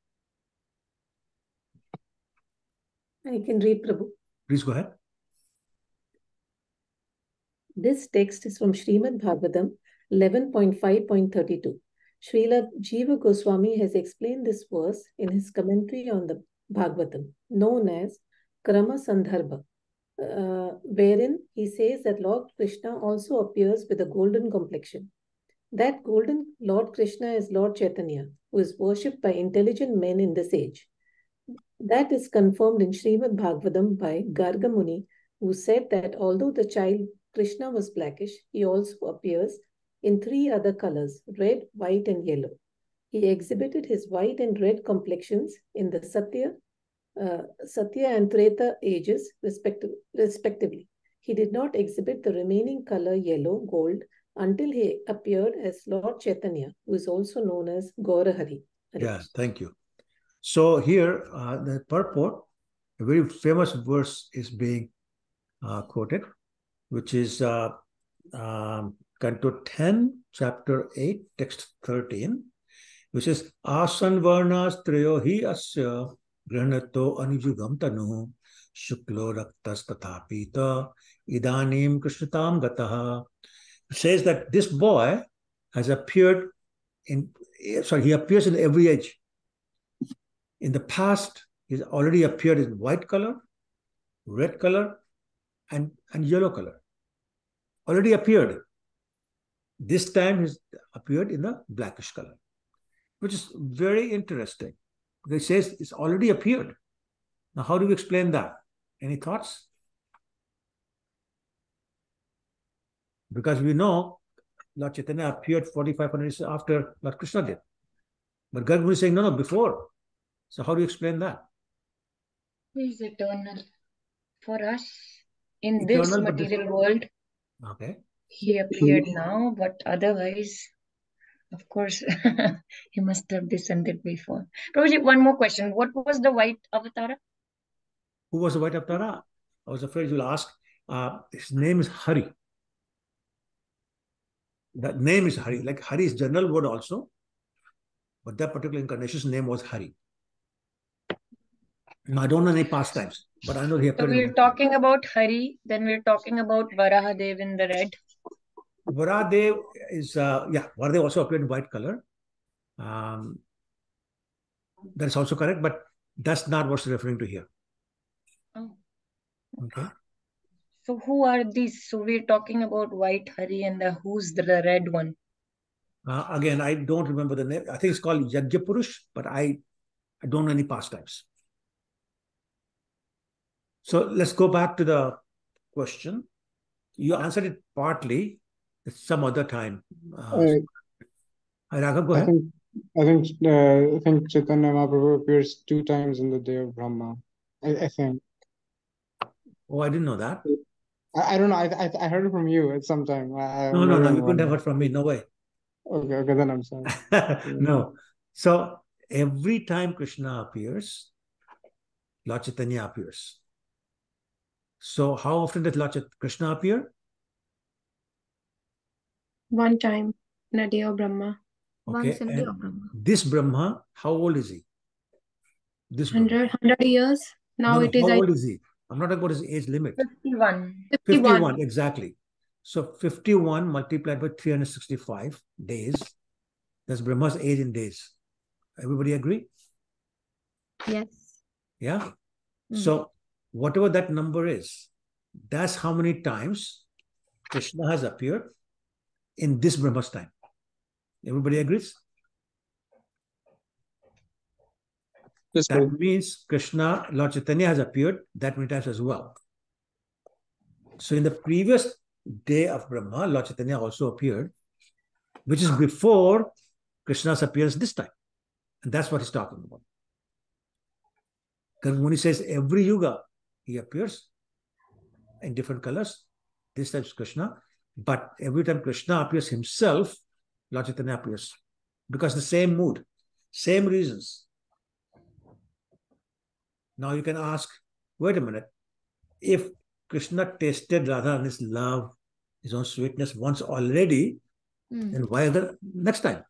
I can read, Prabhu. Please go ahead. This text is from Srimad Bhagavatam 11.5.32. Srila Jiva Goswami has explained this verse in his commentary on the Bhagavatam, known as Krama Sandarbha, wherein he says that Lord Krishna also appears with a golden complexion. That golden Lord Krishna is Lord Chaitanya, who is worshipped by intelligent men in this age. That is confirmed in Srimad Bhagavatam by Garga Muni, who said that although the child Krishna was blackish, he also appears in three other colors, red, white, and yellow. He exhibited his white and red complexions in the Satya and Treta ages, respectively. He did not exhibit the remaining color yellow, gold, until he appeared as Lord Chaitanya, who is also known as Gaurahari. Yeah, thank you. So here, the purport, a very famous verse is being quoted, which is Canto 10, chapter 8, text 13, which is Asan Varnas Trayohi Asya Granato Anujugam Tanu Shuklo Raktas Tathapita Idanim Krishnatam Gataha. It says that this boy has appeared he appears in every age. In the past, he's already appeared in white color, red color, and yellow color. Already appeared. This time he's appeared in the blackish color, which is very interesting. It says it's already appeared. Now, how do we explain that? Any thoughts? Because we know Lord Chaitanya appeared 4,500 years after Lord Krishna did. But Garg is saying, no, before. So how do you explain that? He is eternal. For us, in Eternal, this material world, okay, he appeared now, but otherwise, of course, he must have descended before. Prabhuji, one more question. What was the white avatara? Who was the white avatara? I was afraid you'll ask. His name is Hari. That name is Hari. Like Hari is general word also. But that particular incarnation's name was Hari. Now, I don't know any pastimes, but I know he appeared. So we're talking about Hari, then we're talking about Varahadev in the red. Varahadev is, Varahadev also appeared in white color. That is also correct, but that's not what's referring to here. Oh. Okay. So who are these? So we're talking about white Hari and who's the red one? Again, I don't remember the name. I think it's called Yajna Purush, but I don't know any pastimes. So let's go back to the question. You answered it partly at some other time. Raghav, go ahead. I think Chaitanya Mahaprabhu appears 2 times in the day of Brahma. I think. Oh, I didn't know that. I don't know. I heard it from you at some time. No, you couldn't have heard from me. No way. Okay, then I'm sorry. No. So every time Krishna appears, Lord Chaitanya appears. So how often does Lord Krishna appear? 1 time in a day of Brahma. Okay. Once in a day of Brahma. This Brahma, how old is he? This 100 years. Now no, it is. How old is he? I'm not talking about his age limit. 51. 51, exactly. So 51 multiplied by 365 days. That's Brahma's age in days. Everybody agree? Yes. Yeah? So whatever that number is, that's how many times Krishna has appeared in this Brahma's time. Everybody agrees? Yes, that means Krishna, Lord Chaitanya has appeared that many times as well. So in the previous day of Brahma, Lord Chaitanya also appeared, which is before Krishna's appearance this time. And that's what he's talking about. Because when he says every yuga, he appears in different colors. This time is Krishna. But every time Krishna appears himself, Lord Chaitanya appears. Because the same mood, same reasons. Now you can ask, wait a minute, if Krishna tasted Radha and his love, his own sweetness once already, then why the next time?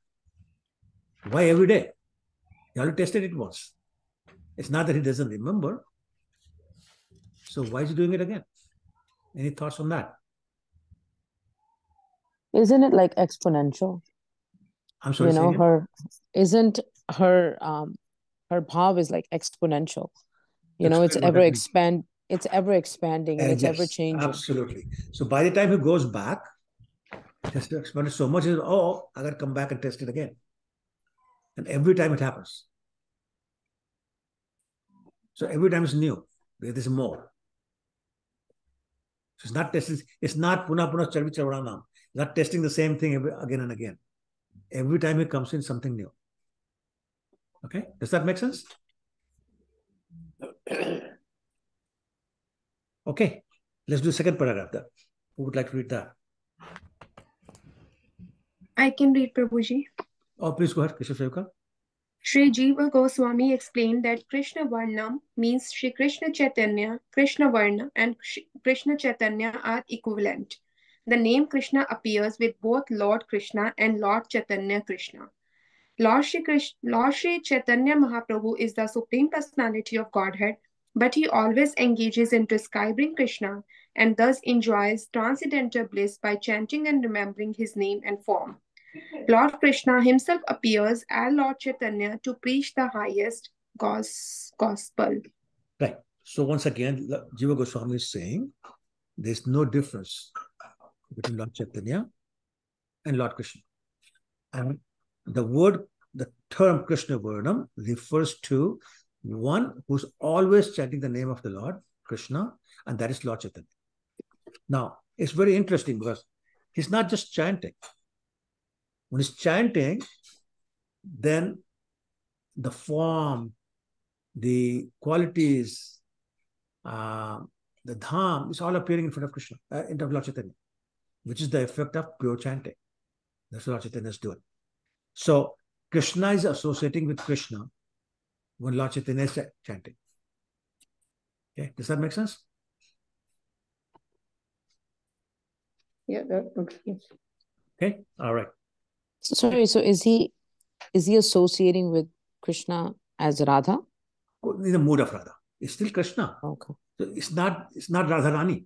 Why every day? He already tasted it once. It's not that he doesn't remember. So why is he doing it again? Any thoughts on that? Isn't it like exponential? I'm sorry. Her power is like exponential. Explain it's ever expanding and it's ever changing. Absolutely. So by the time he goes back, it has to expand so much. I got to come back and test it again. And every time it happens. So every time it's new. There's more. So it's not testing. It's not puna Charitamrita. Not testing the same thing again and again. Every time he comes in, something new. Okay? Does that make sense? Okay. Let's do the second paragraph there. Who would like to read that? I can read, Prabhuji. Oh, please go ahead, Keshav Sevka. Sri Jiva Goswami explained that Krishna Varnam means Sri Krishna Chaitanya, Krishna Varna, and Krishna Chaitanya are equivalent. the name Krishna appears with both Lord Krishna and Lord Chaitanya Krishna. Lord Shri Chaitanya Mahaprabhu is the Supreme Personality of Godhead, but he always engages in describing Krishna and thus enjoys transcendental bliss by chanting and remembering his name and form. Lord Krishna himself appears as Lord Chaitanya to preach the highest gospel. Right. So once again, Jiva Goswami is saying there's no difference between Lord Chaitanya and Lord Krishna. And the term Krishna Varnam refers to one who's always chanting the name of the Lord Krishna, and that is Lord Chaitanya. Now, it's very interesting because he's not just chanting. When he's chanting, then the form, the qualities, the dham is all appearing in front of Krishna, in front of Lord Chaitanya, which is the effect of pure chanting. That's what Lord Chaitanya is doing. So Krishna is associating with Krishna when Lord Chaitanya is chanting. Okay, does that make sense? Yeah, that makes sense. Okay, all right. Sorry, so is he associating with Krishna as Radha? In the mood of Radha. It's still Krishna. Okay. So it's not Radha Rani.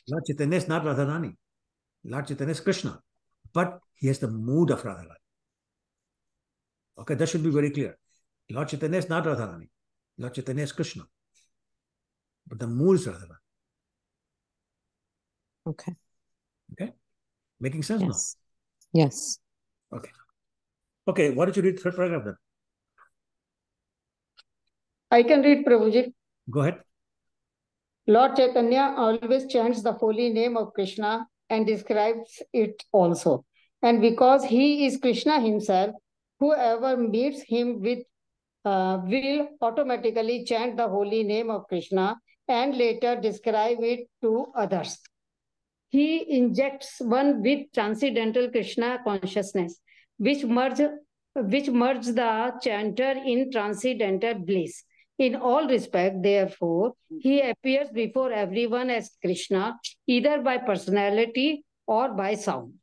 Lord Chaitanya is not Radha Rani. Lord Chaitanya is Krishna. But he has the mood of Radha Rani. Okay, that should be very clear. Lord Chaitanya is not Radha Rani. Lord Chaitanya is Krishna. But the mood is Radha Rani. Okay. Okay? Making sense Yes. Yes. now? Okay. Okay, why don't you read the third paragraph then? I can read, Prabhuji. Go ahead. Lord Chaitanya always chants the holy name of Krishna and describes it also. And because he is Krishna himself, whoever meets him with will automatically chant the holy name of Krishna and later describe it to others. He injects one with transcendental Krishna consciousness, which merge the chanter in transcendental bliss. In all respects, therefore, he appears before everyone as Krishna, either by personality or by sound.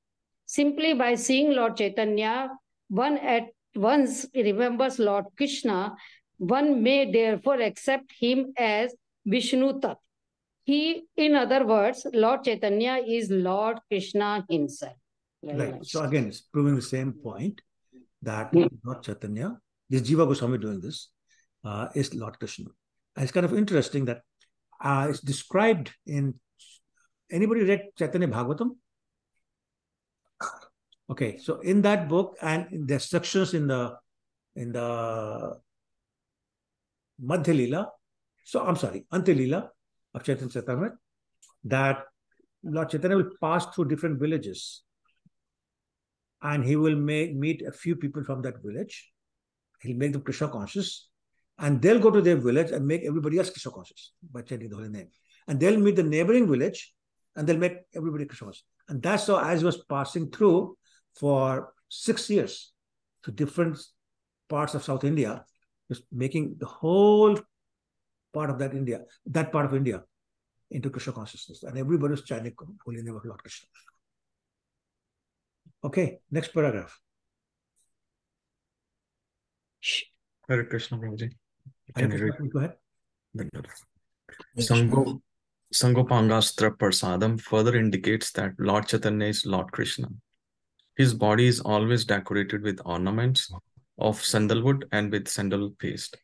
Simply by seeing Lord Chaitanya, one at once remembers Lord Krishna. One may therefore accept him as Vishnu Tat. In other words, Lord Chaitanya is Lord Krishna himself. Right. So again, it's proving the same point that Lord Chaitanya, this Jiva Goswami doing this, is Lord Krishna. And it's kind of interesting that it's described in, anybody read Chaitanya Bhagavatam? Okay, so in that book and in the sections in the Madhya Lila, so I'm sorry, Ante Lila of Chaitanya Charitamrita, that Lord Chaitanya will pass through different villages and he will meet a few people from that village. He'll make them Krishna conscious and they'll go to their village and make everybody else Krishna conscious by chanting the holy name. And they'll meet the neighboring village and they'll make everybody Krishna conscious. And that's how, as he was passing through for 6 years to different parts of South India, just making the whole part of that part of India into Krishna consciousness. And everybody was chanting holy name of Lord Krishna. Okay, next paragraph. Hare Krishna, Prabhuji. Hare Krishna, go ahead. Sangopangastra Prasadam further indicates that Lord Chaitanya is Lord Krishna. His body is always decorated with ornaments of sandalwood and with sandal paste.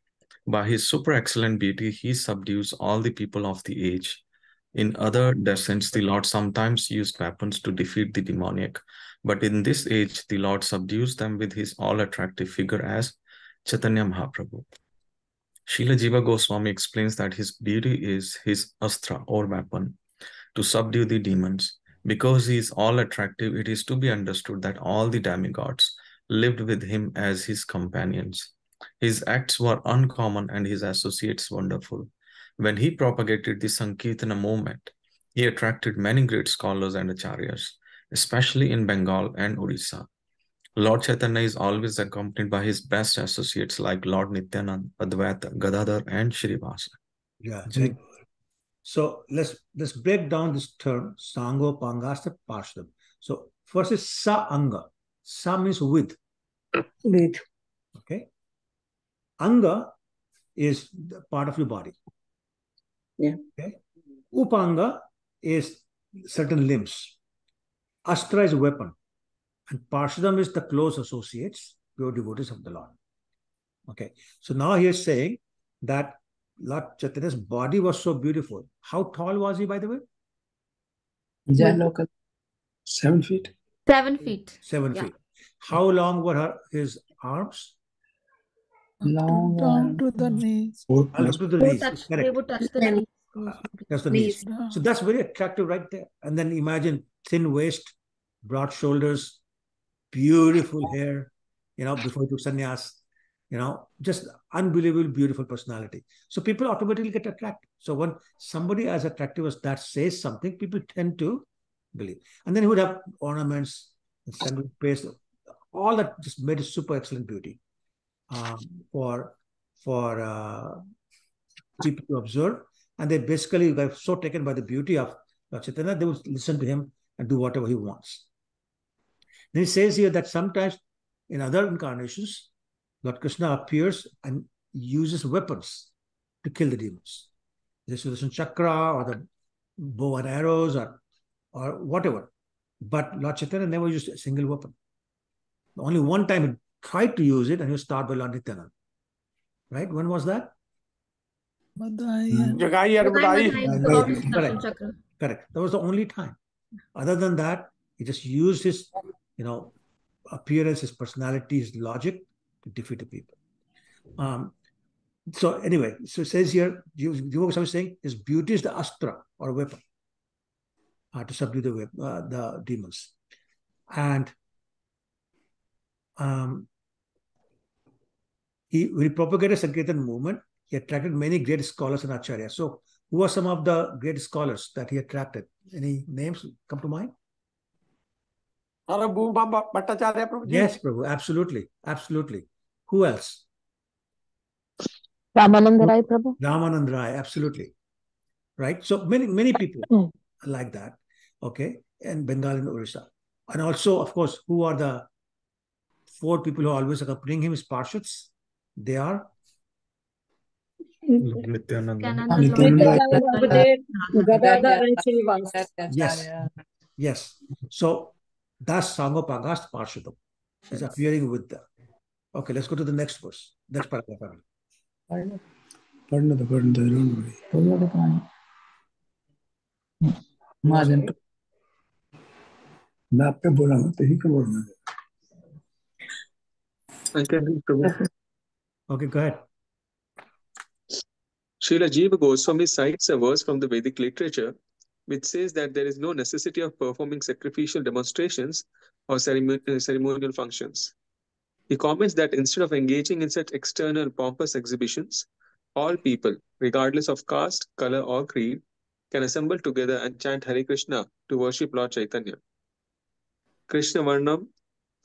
By his super excellent beauty, he subdues all the people of the age. In other descents, the Lord sometimes used weapons to defeat the demoniac, but in this age, the Lord subdues them with his all-attractive figure as Chaitanya Mahaprabhu. Srila Jiva Goswami explains that his beauty is his astra or weapon to subdue the demons. Because he is all attractive, it is to be understood that all the demigods lived with him as his companions. His acts were uncommon and his associates wonderful. When he propagated the Sankirtana movement, he attracted many great scholars and acharyas, especially in Bengal and Orissa. Lord Chaitanya is always accompanied by his best associates like Lord Nityanand, Advaita, Gadadhar, and Srivasa. Yeah, thank you. So let's break down this term, Sango Pangasta Parshadam. So first is Sa Anga. Sa means with. With. Okay. Anga is the part of your body. Yeah. Okay. Upanga is certain limbs. Astra is a weapon. And Parshadam is the close associates, pure devotees of the Lord. Okay. So now he is saying that Lord Chaitanya's body was so beautiful. How tall was he, by the way? Yeah, local. 7 feet. 7 feet. 7 Yeah. feet. How long were his arms? Long down to the knees. Up to the knees. Correct. They would touch the knees. That's the knees. So that's very attractive right there. And then imagine thin waist, broad shoulders, beautiful hair, before he took sannyas, just unbelievable, beautiful personality. So people automatically get attracted. So when somebody as attractive as that says something, people tend to believe. And then he would have ornaments and sandal paste, all that just made it super excellent beauty for people to observe. And they basically got so taken by the beauty of Chaitanya, they would listen to him and do whatever he wants. Then he says here that sometimes in other incarnations, Lord Krishna appears and uses weapons to kill the demons. The Sudarshan Chakra or the bow and arrows or whatever. But Lord Chaitanya never used a single weapon. Only one time he tried to use it and he was stopped by Lord Nityananda. Right? When was that? Correct. That was the only time. Other than that, he just used his, appearance, his personality, his logic to defeat the people. So anyway, so it says here, Jiva Goswami is saying his beauty is the astra or weapon to subdue the demons. And when he propagated Sankirtan movement, he attracted many great scholars and acharyas. So who are some of the great scholars that he attracted? Any names come to mind? Yes, Prabhu, absolutely. Absolutely. Who else? Ramananda Rai, Prabhu. Ramananda Rai, absolutely. Right? So many people like that. Okay. And Bengal and Orissa. And also, of course, who are the 4 people who are always accompanying him is Parshads? They are Nityananda. Yes. So that's Sangopagast Parshadam is appearing with them. Okay, let's go to the next verse. Next paragraph. Don't worry. I can read, Prabhu. Okay, go ahead. Srila Jiva Goswami cites a verse from the Vedic literature which says that there is no necessity of performing sacrificial demonstrations or ceremonial functions. He comments that instead of engaging in such external pompous exhibitions, all people, regardless of caste, color, or creed, can assemble together and chant Hare Krishna to worship Lord Chaitanya. Krishna Varnam,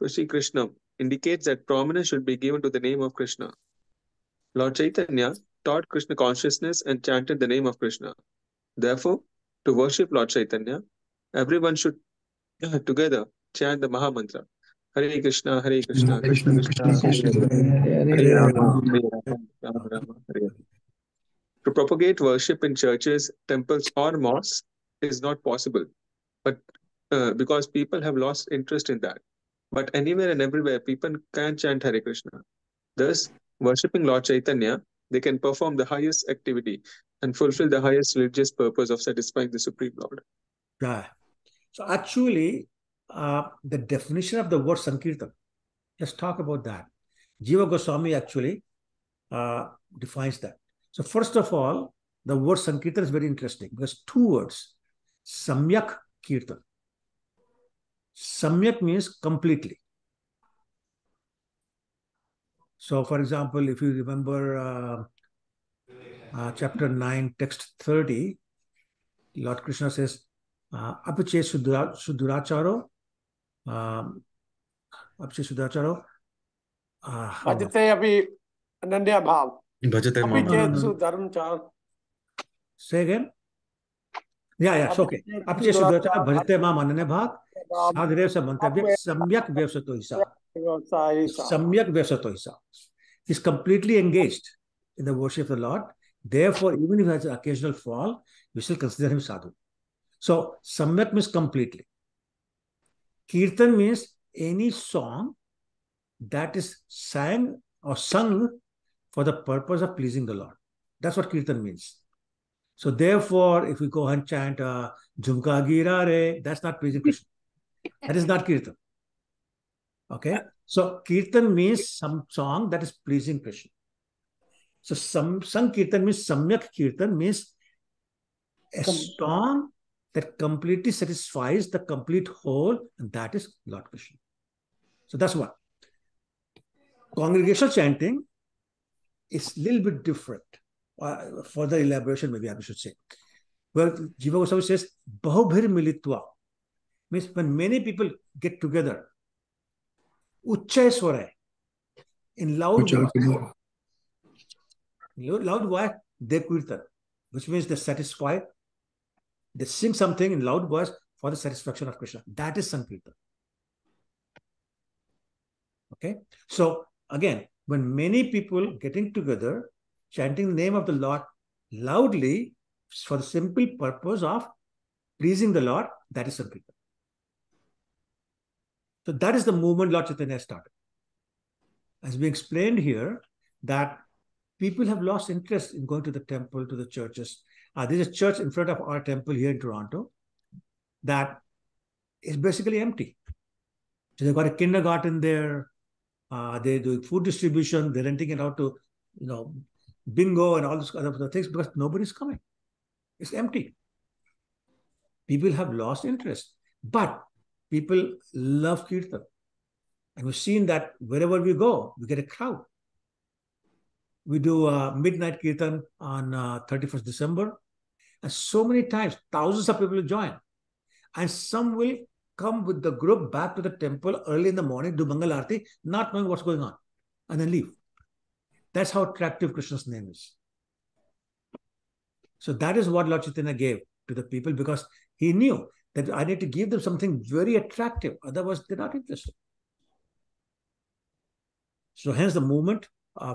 Sri Krishnam, indicates that prominence should be given to the name of Krishna. Lord Chaitanya taught Krishna consciousness and chanted the name of Krishna. Therefore, to worship Lord Chaitanya, everyone should together chant the Maha Mantra. Hare Krishna, Hare Krishna, Krishna Krishna, Hare Rama, Hare Rama, Rama Rama, Hare Hare. To propagate worship in churches, temples, or mosques is not possible, but because people have lost interest in that. But anywhere and everywhere, people can chant Hare Krishna. Thus, worshipping Lord Chaitanya, they can perform the highest activity and fulfill the highest religious purpose of satisfying the Supreme Lord. Yeah. So actually, the definition of the word Sankirtan, let's talk about that. Jiva Goswami actually defines that. So first of all, the word Sankirtan is very interesting because 2 words, Samyak Kirtan. Samyak means completely. So for example, if you remember chapter 9, text 30, Lord Krishna says, Apiche Suduracharo, Apiche Suduracharo, Bhajate abhi ananya bhav. Bhajate Abhi Mam. chesu dharmchar. Say again. Yeah, so okay. Apche Sudhata Bhajate Ma Manane Bhag, Sadhrev Sa Mantabhyat, Samyak Vyavsato Hisa. Samyak Vyavsato Hisa. He's completely engaged in the worship of the Lord. Therefore, even if he has an occasional fall, we still consider him sadhu. So, Samyak means completely. Kirtan means any song that is sang or sung for the purpose of pleasing the Lord. That's what Kirtan means. So therefore, if we go and chant Jhumka Gira Re, that's not pleasing Krishna. That is not Kirtan. Okay? So Kirtan means some song that is pleasing Krishna. So some Kirtan means Samyak Kirtan means a song that completely satisfies the complete whole, and that is Lord Krishna. So that's one. Congregational chanting is a little bit different. Further elaboration, maybe I should say. Well, Jiva Goswami says, Bahubhir Militva, means when many people get together, Uchchay Swara, in loud voice, they kirtan, which means they satisfy, they sing something in loud voice for the satisfaction of Krishna. That is Sankirtan. Okay? So, again, when many people getting together, chanting the name of the Lord loudly for the simple purpose of pleasing the Lord, that is Sankirtan. So that is the movement Lord Chaitanya started. As we explained here, that people have lost interest in going to the temple, to the churches. There's a church in front of our temple here in Toronto that is basically empty. So they've got a kindergarten there. They do food distribution. They're renting it out to, bingo and all these other things because nobody's coming. It's empty. People have lost interest. But people love Kirtan. And we've seen that wherever we go, we get a crowd. We do midnight Kirtan on 31st December. And so many times, thousands of people join. And some will come with the group back to the temple early in the morning, do Mangal Aarti, not knowing what's going on, and then leave. That's how attractive Krishna's name is. So that is what Lord Chaitanya gave to the people, because he knew that I need to give them something very attractive. Otherwise, they're not interested. So hence the movement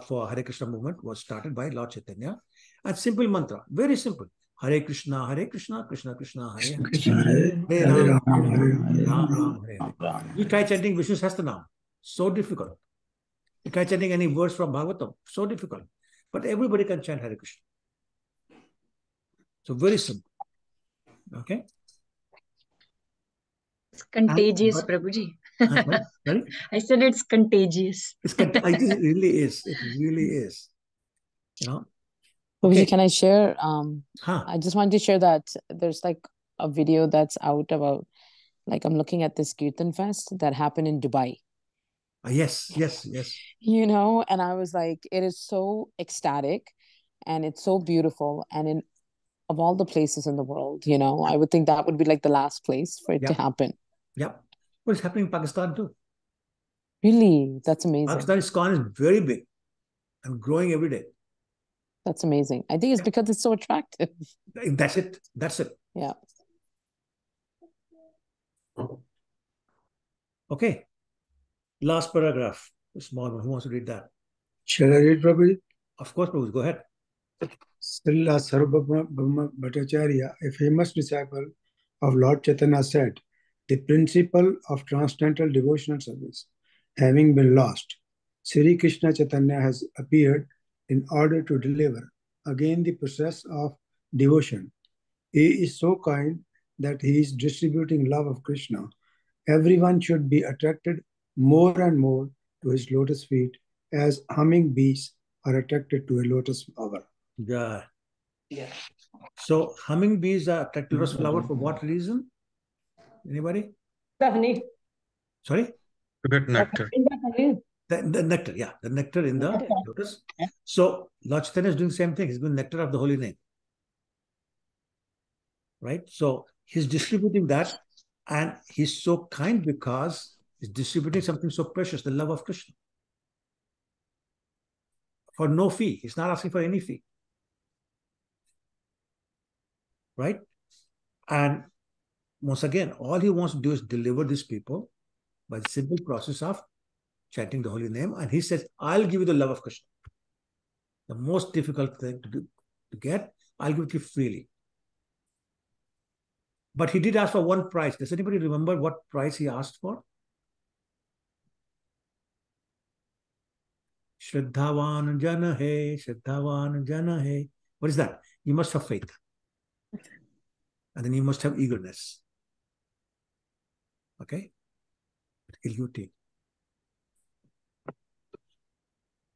for Hare Krishna movement was started by Lord Chaitanya. And simple mantra, very simple. Hare Krishna, Krishna Krishna, Hare Hare. Hare Ram, Ram, Hare Hare. You try chanting Vishnu Sahasranam, so difficult. You try chanting any words from Bhagavatam, so difficult. But everybody can chant Hare Krishna. So very simple. Okay? It's contagious, Prabhuji. Sorry? I said it's contagious. It really is. It really is. Prabhuji, can I share? I just wanted to share that there's like a video that's out about, like, I'm looking at this Kirtan Fest that happened in Dubai. Yes. And I was like, it is so ecstatic and it's so beautiful. And of all the places in the world, I would think that would be like the last place for it to happen. Yep. Well, it's happening in Pakistan too. Really? That's amazing. Pakistan's ISKCON is very big and growing every day. That's amazing. I think it's because it's so attractive. That's it. Yeah. Okay. Last paragraph. A small one. Who wants to read that? Shall I read, Prabhuji? Of course, Prabhuji. Go ahead. Srila Sarvabhauma Bhattacharya, a famous disciple of Lord Chaitanya, said, the principle of transcendental devotional service having been lost, Sri Krishna Chaitanya has appeared in order to deliver again the process of devotion. He is so kind that he is distributing love of Krishna. Everyone should be attracted more and more to his lotus feet as humming bees are attracted to a lotus flower. Yeah. So humming bees are attracted to lotus flower for what reason? Anybody? Honey. Sorry? To get nectar. The nectar, yeah. The nectar in the lotus. So Lord Chaitanya is doing the same thing. He's doing nectar of the holy name. Right? So he's distributing that, and he's so kind because he's distributing something so precious, the love of Krishna. For no fee. He's not asking for any fee. Right? And once again, all he wants to do is deliver these people by the simple process of chanting the holy name. And he says, I'll give you the love of Krishna. The most difficult thing to do, to get, I'll give it to you freely. But he did ask for one price. Does anybody remember what price he asked for? Shraddhavan jana hai, Shraddhavan jana hai. What is that? You must have faith. And then you must have eagerness. Okay? He'll give it to you.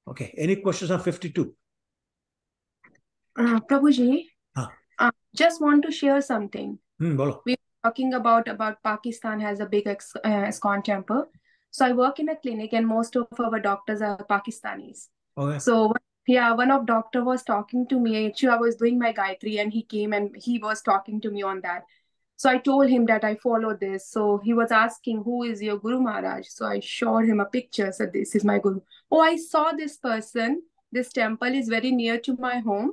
Okay. Any questions on 52? Prabhuji, Huh. Just want to share something. Bolo. We were talking about Pakistan has a big ISKCON temple. So I work in a clinic and most of our doctors are Pakistanis. Okay. So yeah, one of doctor was talking to me. Actually, I was doing my Gayatri and he came and he was talking to me on that. So I told him that I follow this. So he was asking, who is your Guru Maharaj? So I showed him a picture. So this is my Guru. Oh, I saw this person. This temple is very near to my home.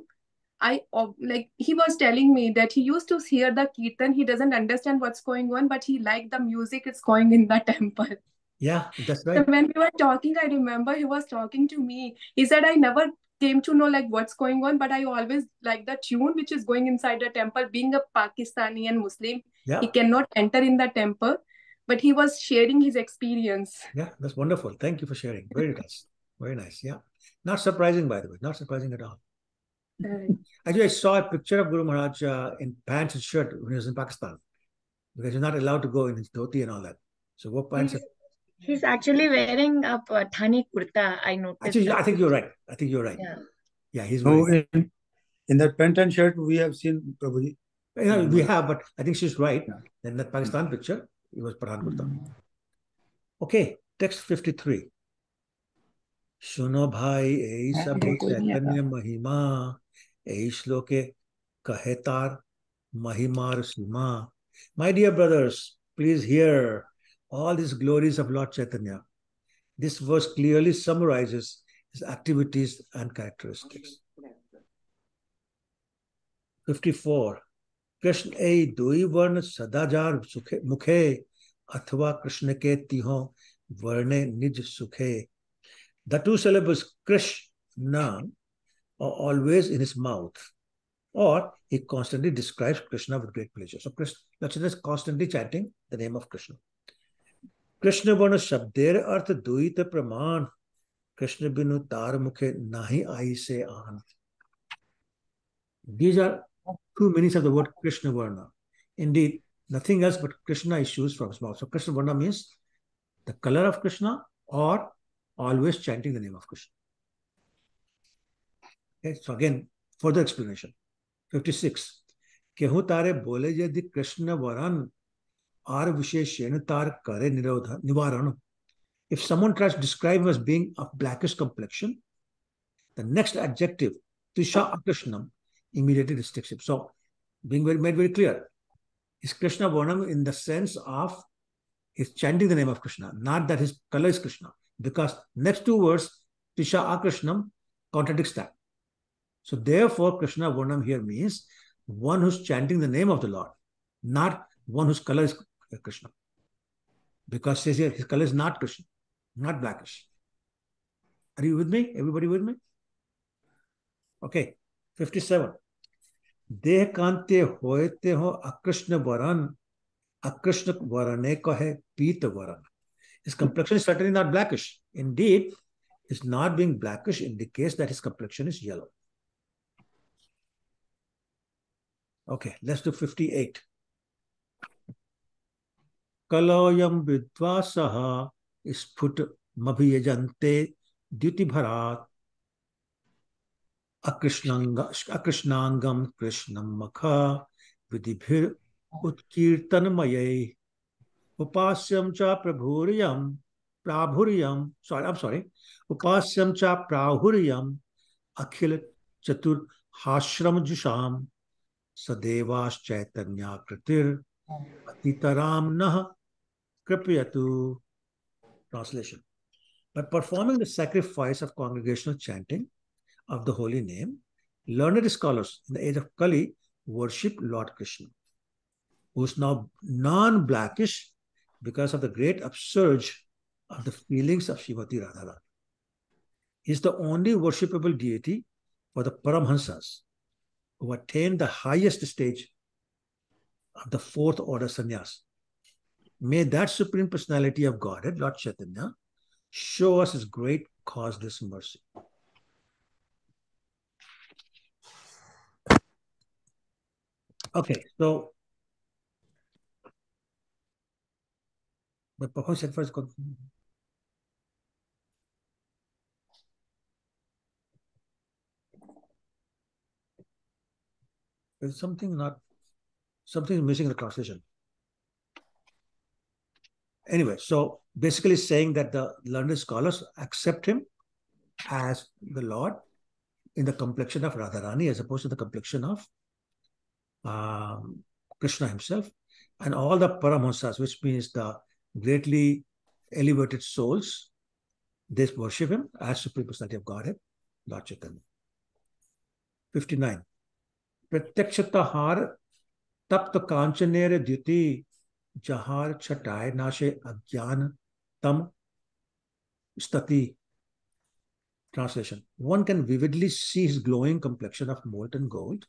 Like he was telling me that he used to hear the kirtan. He doesn't understand what's going on, but he liked the music it's going in the temple. Yeah, that's So right. when we were talking, I remember he was talking to me. He said, I never came to know like what's going on, but I always like the tune which is going inside the temple. Being a Pakistani and Muslim, Yeah. he cannot enter in the temple, but he was sharing his experience. Yeah, that's wonderful. Thank you for sharing. Very nice. Very nice. Yeah. Not surprising, by the way. Not surprising at all. Actually, I saw a picture of Guru Maharaj in pants and shirt when he was in Pakistan, because he's not allowed to go in his dhoti and all that. So what pants? He's actually wearing a Pathani kurta. I noticed. Actually, I think you're right. I think you're right. Yeah. Yeah, he's No, wearing. in that pant and shirt we have seen Prabhuji. Yeah, we have, but I think she's right. In that Pakistan picture, he was Pathan kurta. Okay, text 53. सुनो भाई यही सब चैतन्य महिमा यही श्लोके कहे तार महिमार सीमा. My dear brothers, please hear all these glories of Lord Chaitanya. This verse clearly summarizes his activities and characteristics. 54. Krishna ए दुई वर्ण सदाचार सुखे मुखे अथवा कृष्ण के तिहो वर्णे निज सुखे. The two syllables Krishna are always in his mouth, or he constantly describes Krishna with great pleasure. So Krishna is constantly chanting the name of Krishna. Krishna varna shabder arth duit praman. Krishna binu tar mukhe nahi ai se aan. These are two meanings of the word Krishna varna. Indeed, nothing else but Krishna issues from his mouth. So Krishna varna means the color of Krishna or always chanting the name of Krishna. Okay, so again, further explanation. 56. Kehu tare bole yadi Krishna varan ar visheshen tar kare nivaran. If someone tries to describe him as being of blackish complexion, the next adjective, Tisha Akrishnam, immediately restricts him. So, being made very clear, is Krishna Varnam in the sense of he's chanting the name of Krishna, not that his color is Krishna, because next two words, Tisha Akrishnam, contradicts that. So therefore, Krishna Varnam here means one who's chanting the name of the Lord, not one whose color is Krishna. Because says here, his color is not Krishna, not blackish. Are you with me? Everybody with me? Okay, 57. Deh kante hoete ho akrishna varan, akrishna varane kahe pita varan. His complexion is certainly not blackish. Indeed, his not being blackish indicates that his complexion is yellow. Okay, let's do 58. Kaloyam vidvasaha isput mabhiyajante duti bharat akrishnangam krishnam makha vidibhir utkirtanmayai upasyam cha prabhuryam upasyam cha prahuryam akhil chatur hashram jusham Sadevas Chaitanya Kritir Atitaram Nah Kripyatu. Translation. By performing the sacrifice of congregational chanting of the holy name, learned scholars in the age of Kali worship Lord Krishna. who is now non-blackish because of the great upsurge of the feelings of Srimati Radha Rani. He is the only worshipable deity for the Paramhansas who attained the highest stage of the fourth order sannyas. May that Supreme Personality of Godhead, Lord Chaitanya, show us his great causeless mercy. Okay, so the Papa said first. There's something missing in the translation. Anyway, so basically saying that the learned scholars accept him as the Lord in the complexion of Radharani as opposed to the complexion of Krishna himself, and all the Paramahamsas, which means the greatly elevated souls, they worship him as Supreme Personality of Godhead, Lord Chaitanya. 59. Pratyakshata tapta kanchaner dyuti jahar chatai nashe agyan tam stati. Translation. One can vividly see his glowing complexion of molten gold,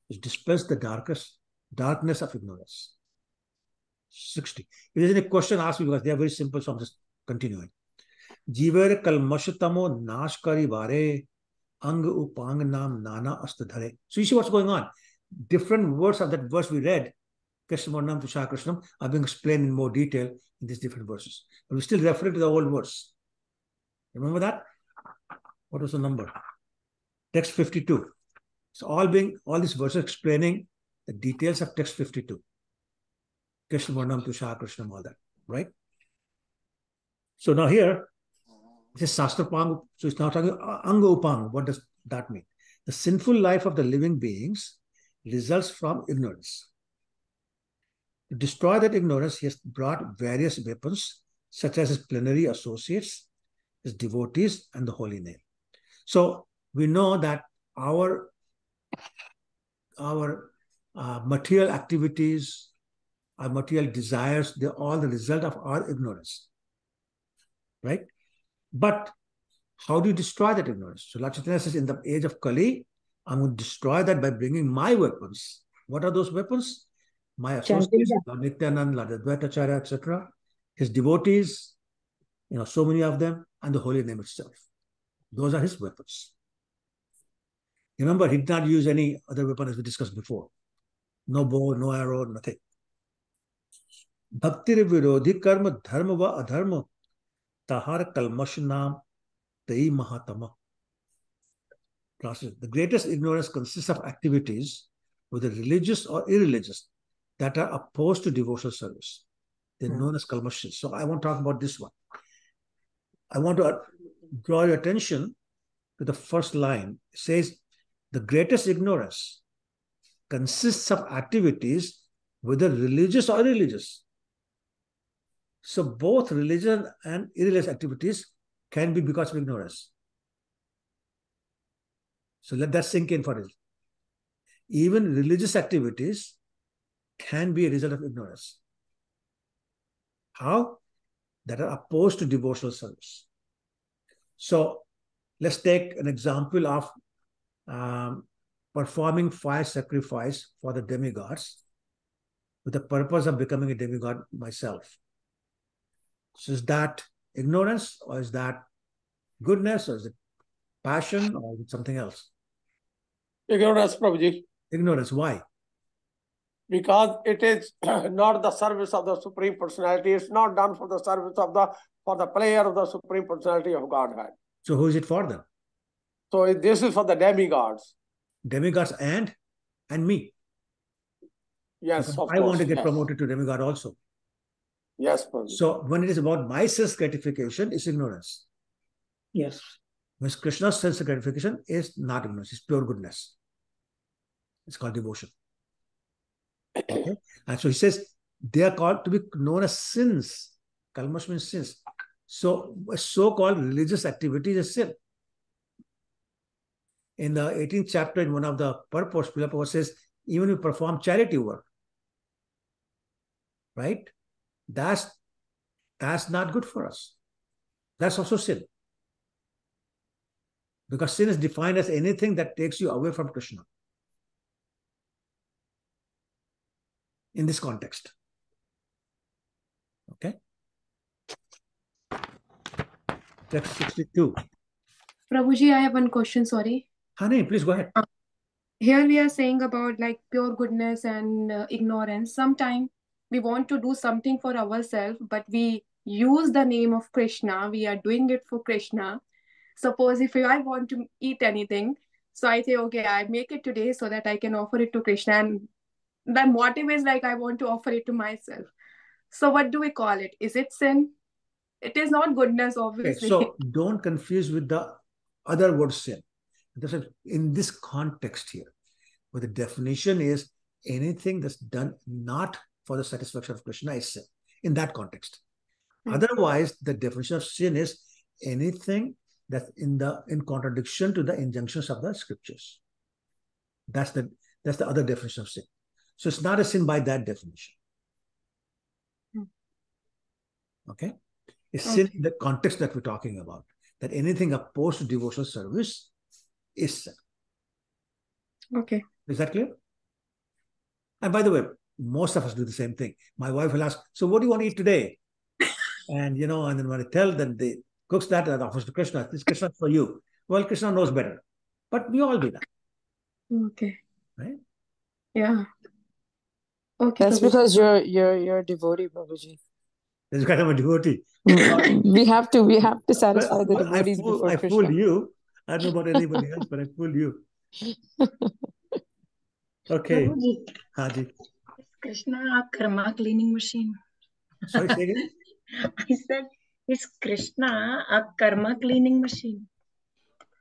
which dispels the darkness of ignorance. 60. If there's any question, ask me, because they are very simple, so I'm just continuing. Jiver kalmashatamo nashkari vare ang upang nam nana astadhare. So you see what's going on. Different words of that verse we read, Krishnamornam to Shah Krishnam, are being explained in more detail in these different verses. But we still refer to the old verse. Remember that? What was the number? Text 52. So all these verses explaining the details of text 52. Krishnamornam to Shah Krishnam, all that, right? So now here, this is Sastrapang, so it's now talking Anga Upang. What does that mean? The sinful life of the living beings results from ignorance. To destroy that ignorance, he has brought various weapons, such as his plenary associates, his devotees, and the holy name. So we know that our material activities, our material desires, they're all the result of our ignorance, right? But how do you destroy that ignorance? So Lord Chaitanya says, in the age of Kali, I'm going to destroy that by bringing my weapons. What are those weapons? My associates, Lord Nityanand, Lord Advaitacharya, etc., his devotees, so many of them, and the holy name itself. Those are his weapons. Remember, he did not use any other weapon as we discussed before. No bow, no arrow, nothing. Bhakti virodhi karma dharma va adharma tahar kalmashnam tai mahatama. The greatest ignorance consists of activities, whether religious or irreligious, that are opposed to devotional service. They're known as kalmashas. So I want to talk about this one. I want to draw your attention to the first line. It says, the greatest ignorance consists of activities, whether religious or irreligious. So both religious and irreligious activities can be because of ignorance. So let that sink in for us. Even religious activities can be a result of ignorance. How? That are opposed to devotional service. So let's take an example of performing fire sacrifice for the demigods with the purpose of becoming a demigod myself. So is that ignorance, or is that goodness, or is it passion, or is it something else? Ignorance, Prabhuji. Ignorance. Why? Because it is not the service of the Supreme Personality. It's not done for the service of for the prayer of the Supreme Personality of Godhead. So who is it for then? So this is for the demigods. Demigods and me. Yes, because of I course. want to get promoted to demigod also. Yes, Prabhuji. So when it is about my sense gratification, it's ignorance. Yes. When Krishna's sense gratification is not ignorance, it's pure goodness. It's called devotion. Okay? And so he says they are called to be known as sins. Kalmash means sins. So a so-called religious activity is a sin. In the 18th chapter, in one of the purpose, Prabhupada says, even if you perform charity work, right? That's not good for us. That's also sin. Because sin is defined as anything that takes you away from Krishna. In this context. Okay? Text 62. Prabhuji, I have one question, sorry. Honey, please go ahead. Here we are saying about like pure goodness and ignorance. Sometimes we want to do something for ourselves, but we use the name of Krishna. We are doing it for Krishna. Suppose if I want to eat anything, so I say, okay, I make it today so that I can offer it to Krishna. And the motive is like I want to offer it to myself. So what do we call it? Is it sin? It is not goodness, obviously. Okay, so don't confuse with the other word sin. In this context here, where the definition is anything that's done not for the satisfaction of Krishna is sin. In that context. Otherwise, the definition of sin is anything that's in contradiction to the injunctions of the scriptures. That's the other definition of sin. So it's not a sin by that definition. Okay? It's sin in the context that we're talking about. That anything opposed to devotional service is sin. Okay. Is that clear? And by the way, most of us do the same thing. My wife will ask, so what do you want to eat today? And and then when I tell them, they cooks that and offers to Krishna. This Krishna for you. Well, Krishna knows better. But we all do that. Okay. Right? Yeah. Okay. That's because you're a devotee, Prabhuji. That's because I'm a devotee. we have to satisfy the devotees before I Krishna. fooled you. I don't know about anybody else, but I fooled you. Okay. Haji. Is Krishna a karma cleaning machine? Sorry, say again? I said, is Krishna a karma cleaning machine?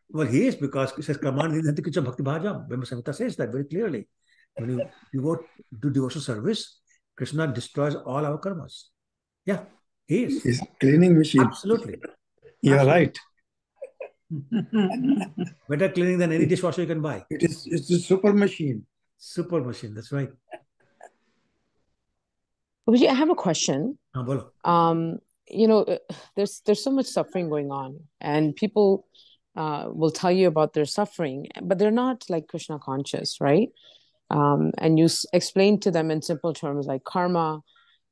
Well, he is, because it says, Karmani Nidhanti Bhakti Bhajam. Brahma Samhita says that very clearly. When you do devotional service, Krishna destroys all our karmas. Yeah, he is. He's cleaning machine. Absolutely. You're right. Better cleaning than any dishwasher you can buy. It's a super machine. Super machine, that's right. Prabhuji, I have a question. Bolo. There's so much suffering going on, and people will tell you about their suffering, but they're not like Krishna conscious, right? And you explain to them in simple terms like karma,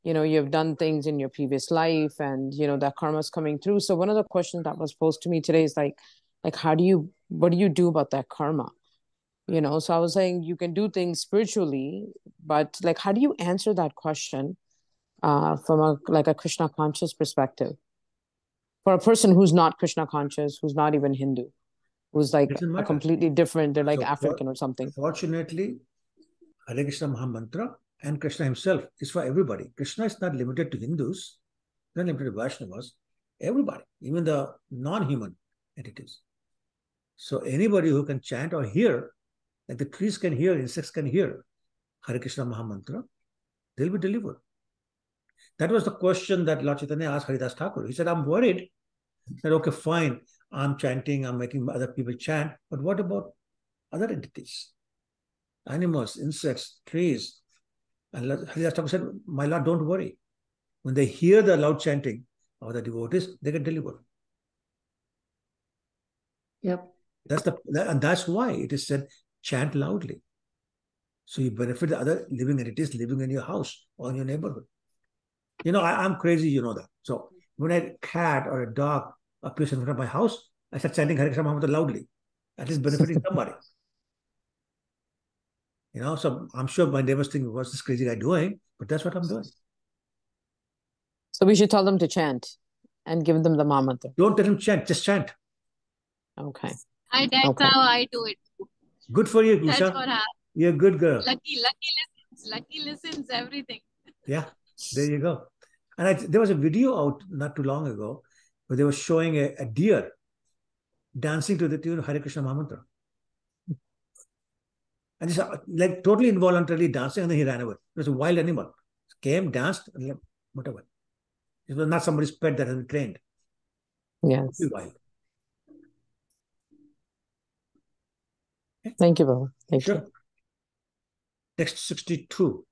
you've done things in your previous life, and that karma is coming through. So one of the questions that was posed to me today is like what do you do about that karma? So I was saying you can do things spiritually, but like how do you answer that question from a Krishna conscious perspective for a person who's not Krishna conscious, who's not even Hindu, who's like a completely different, they're like African or something. Fortunately, Hare Krishna Mahamantra and Krishna himself is for everybody. Krishna is not limited to Hindus, not limited to Vaishnavas, everybody, even the non-human entities. So anybody who can chant or hear, like the trees can hear, insects can hear Hare Krishna Mahamantra, they'll be delivered. That was the question that Lord Chaitanya asked Haridas Thakur. He said, I'm worried. He said, okay, fine, I'm chanting, I'm making other people chant, but what about other entities? Animals, insects, trees. And Haridas Thakur said, my Lord, don't worry. When they hear the loud chanting of the devotees, they get delivered. Yep. And that's why it is said, chant loudly. So you benefit the other living entities living in your house or in your neighborhood. I'm crazy, you know that. So when a cat or a dog appears in front of my house, I start chanting Hare Krishna Mahamantra loudly, at least benefiting somebody. So I'm sure my neighbors think, what's this crazy guy doing? But that's what I'm doing. So we should tell them to chant and give them the Mahamantra. Don't tell them chant, just chant. Okay. That's how I do it. Good for you, Nisha. That's what happens. You're a good girl. Lucky listens, everything. Yeah, there you go. And there was a video out not too long ago where they were showing a deer dancing to the tune of Hare Krishna Mahamantra. And just like totally involuntarily dancing, and then he ran away. It was a wild animal. Came, danced, and whatever. It was not somebody's pet that had been trained. Yes. Totally wild. Okay. Thank you, Baba. Thank you. Text 62.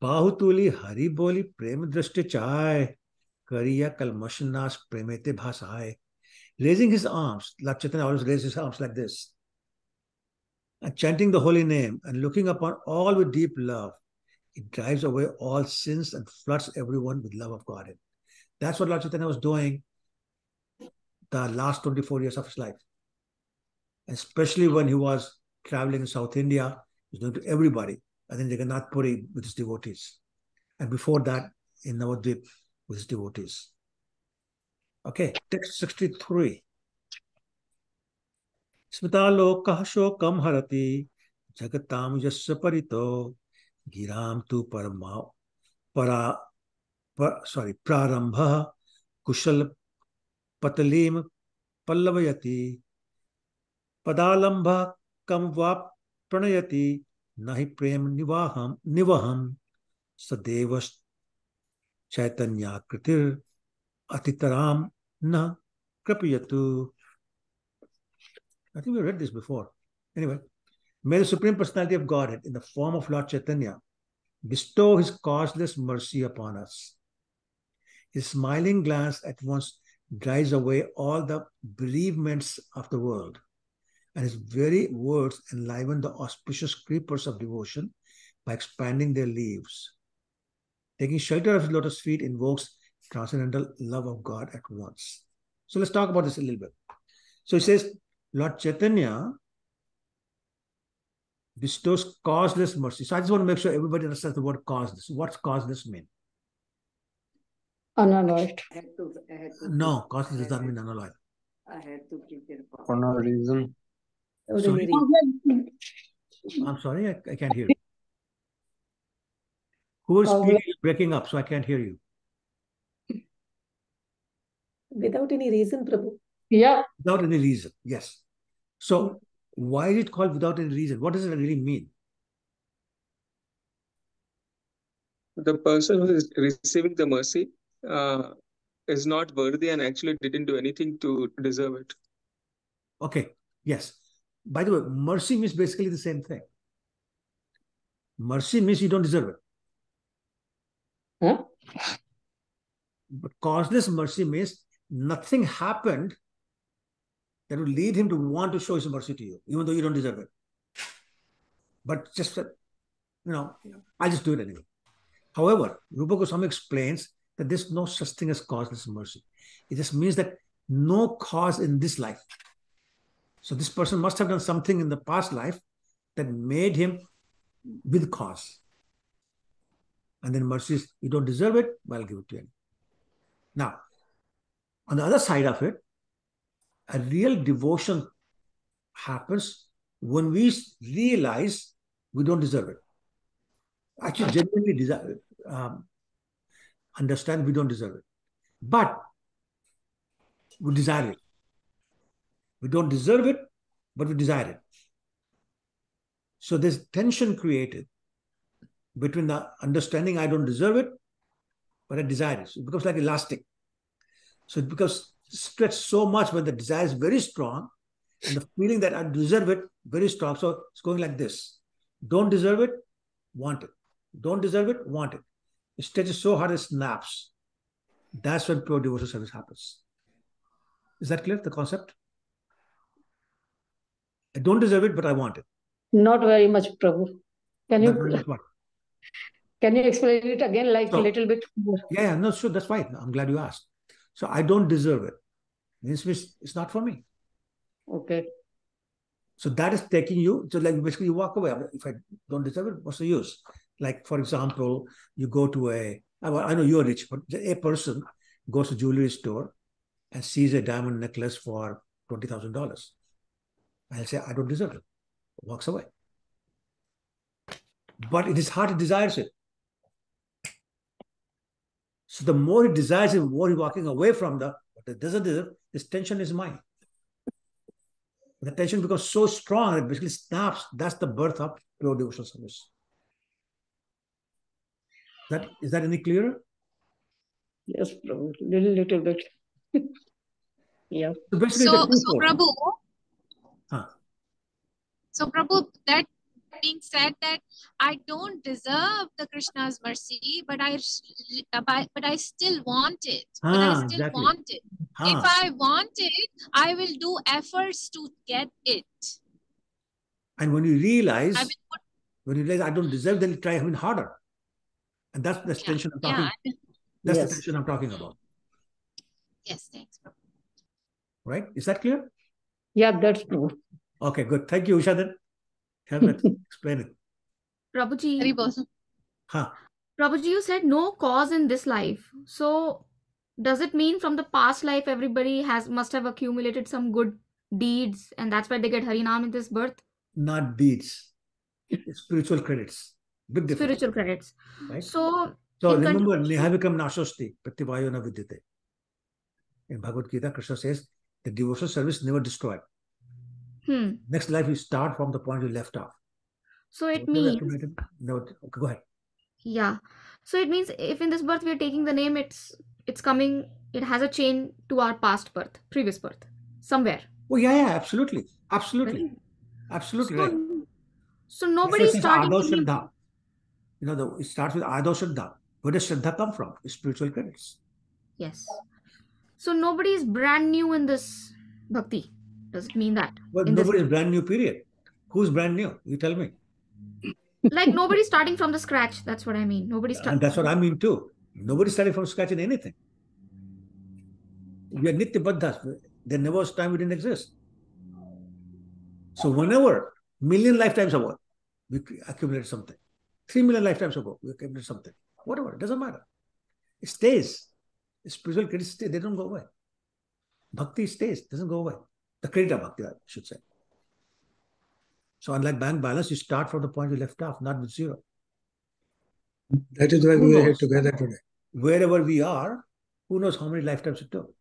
Bahutuli hari boli prem drishti chai. Kariya kalmashnas premete bhasai. Raising his arms, Lord Chaitanya always raises his arms like this, and chanting the holy name and looking upon all with deep love. It drives away all sins and floods everyone with love of God. That's what Lord Chaitanya was doing the last 24 years of his life. Especially when he was traveling in South India, he was doing to everybody. And then Jagannath Puri with his devotees. And before that, in Navadvip with his devotees. Okay, text 63. Smitalo shokam harati jagatam yasya parito giram tu parama prarambha kushal patalim pallavayati padalambha kam va pranayati nahi prem nivaham sadevas chaitanya kritir atitaram na kripayatu. I think we read this before. Anyway, may the Supreme Personality of Godhead in the form of Lord Chaitanya bestow his causeless mercy upon us. His smiling glance at once drives away all the bereavements of the world, and his very words enliven the auspicious creepers of devotion by expanding their leaves. Taking shelter of his lotus feet invokes transcendental love of God at once. So let's talk about this a little bit. So he says, Lord Chaitanya bestows causeless mercy. So I just want to make sure everybody understands the word causeless. What's causeless mean? Unalloyed. No, causeless does not mean unalloyed. For no reason. Sorry? I'm sorry, I can't hear you. Who is speaking? You're breaking up, so I can't hear you. Without any reason, Prabhu. Yeah. Without any reason, yes. So why is it called without any reason? What does it really mean? The person who is receiving the mercy is not worthy and actually didn't do anything to deserve it. Okay, yes. By the way, mercy means basically the same thing. Mercy means you don't deserve it. Huh? But causeless mercy means nothing happened that would lead him to want to show his mercy to you, even though you don't deserve it. But just, I'll just do it anyway. However, Rupa Goswami explains that there's no such thing as causeless mercy. It just means that no cause in this life. So this person must have done something in the past life that made him with cause. And then mercy is, you don't deserve it, but I'll give it to you. Now, on the other side of it, a real devotion happens when we realize we don't deserve it. Actually, genuinely understand we don't deserve it. But we desire it. We don't deserve it, but we desire it. So there's tension created between the understanding I don't deserve it, but I desire it. So it becomes like elastic. So it becomes stretched so much when the desire is very strong and the feeling that I deserve it very strong. So it's going like this. Don't deserve it, want it. Don't deserve it, want it. It stretches so hard it snaps. That's when pure devotional service happens. Is that clear, the concept? I don't deserve it, but I want it. Not very much, Prabhu. Can Not very much what? Can you explain it again, like a little bit more? Yeah, no, sure, that's fine. I'm glad you asked. So I don't deserve it. Means it's not for me. Okay. So that is taking you, so like basically you walk away. If I don't deserve it, what's the use? Like, for example, you go to I know you're rich, but a person goes to a jewelry store and sees a diamond necklace for $20,000. I'll say, I don't deserve it. Walks away. But it is hard, he desires it. So the more he desires it, the more he's walking away from what it doesn't deserve, this tension is mine. The tension becomes so strong that it basically snaps. That's the birth of pure devotional service. Is that any clearer? Yes, Prabhu. Little bit. Yeah. So basically, So Prabhu, Huh. so Prabhu, that being said that I don't deserve the Krishna's mercy, but I still want it. But I still Exactly. want it. If I want it, I will do efforts to get it. And when you realize, I don't deserve, then you try even harder. And that's the tension I'm talking about. That's the tension I'm talking about. Yes, thanks. Right? Is that clear? Yeah, that's true. Okay, good. Thank you, Usha. Then help it. Explain it. Prabhuji, Huh. Prabhuji, you said no cause in this life. So does it mean from the past life everybody must have accumulated some good deeds and that's why they get Harinam in this birth? Not deeds. Spiritual credits. Big difference. Spiritual credits. Right? So remember, Nehavikam Nashosti, Prativayo na vidyate. In Bhagavad Gita, Krishna says the devotional service never destroyed. Next life you start from the point you left off. So it means... No, okay, go ahead. Yeah. So it means if in this birth we are taking the name, it's coming, it has a chain to our past birth, previous birth, somewhere. Oh, yeah, absolutely. Absolutely. Right? Absolutely right. So nobody is starting... Shraddha. You know, it starts with Ado Shraddha. Where does Shraddha come from? Spiritual credits. Yes. So nobody is brand new in this bhakti. Does it mean that? Well, nobody is brand new, period. Who's brand new? You tell me. Like nobody's starting from the scratch. That's what I mean. Nobody's starting. And that's what I mean too. Nobody's starting from scratch in anything. We are Nitya Baddhas. There never was time we didn't exist. So whenever, million lifetimes ago, we accumulated something. 3 million lifetimes ago, we accumulated something. Whatever, it doesn't matter. It stays. Spiritual credits stay, they don't go away. Bhakti stays, doesn't go away. The credit of bhakti, I should say. So unlike bank balance, you start from the point you left off, not with zero. That is why we are here together today. Wherever we are, who knows how many lifetimes it took.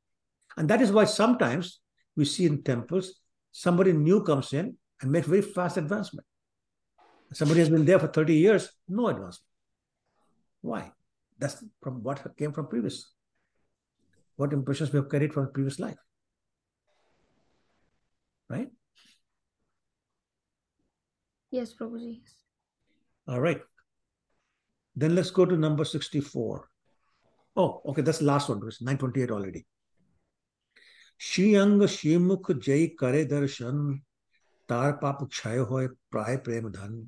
And that is why sometimes we see in temples, somebody new comes in and makes very fast advancement. Somebody has been there for 30 years, no advancement. Why? That's from what came from previous. What impressions we have carried from previous life. Right? Yes, Prabhuji. All right. Then let's go to number 64. Oh, okay, that's the last one. It's 928 already. Shiyang Shimukh Jai Kare Darshan Tar Pap Kshay Hoy Pray Prem Dhan.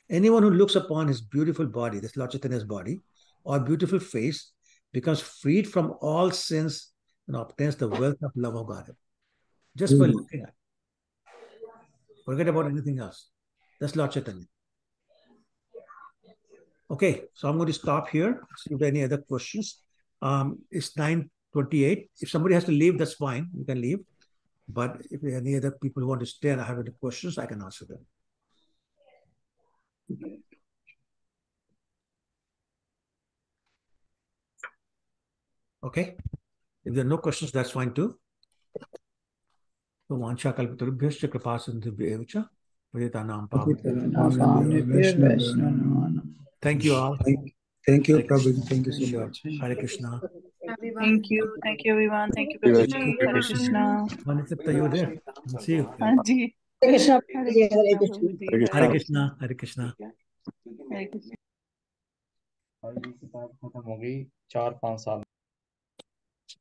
Anyone who looks upon his beautiful body, this Lord Chaitanya's body, or beautiful face, becomes freed from all sins and obtains the wealth of love of God. Just by looking at it. Forget about anything else. That's Lord Chaitanya. Okay, so I'm going to stop here. See if there are any other questions. It's 9:28. If somebody has to leave, that's fine. You can leave. But if there are any other people who want to stay and have any questions, I can answer them. Okay. If there are no questions, that's fine too. So Vansha Kalpatarubhyascha Kripasindhubhyevacha Vajitanam Thank you all. Thank you, Prabhu. Thank you so much. Hare Krishna. Thank you everyone. Thank you, Prabhuji. Hare Krishna. Manitipta, you were there. I'll see you. Hanji. Hare Krishna. Hare Krishna. Hare Krishna. Hare Krishna. किताब खत्म हो गई 4-5 साल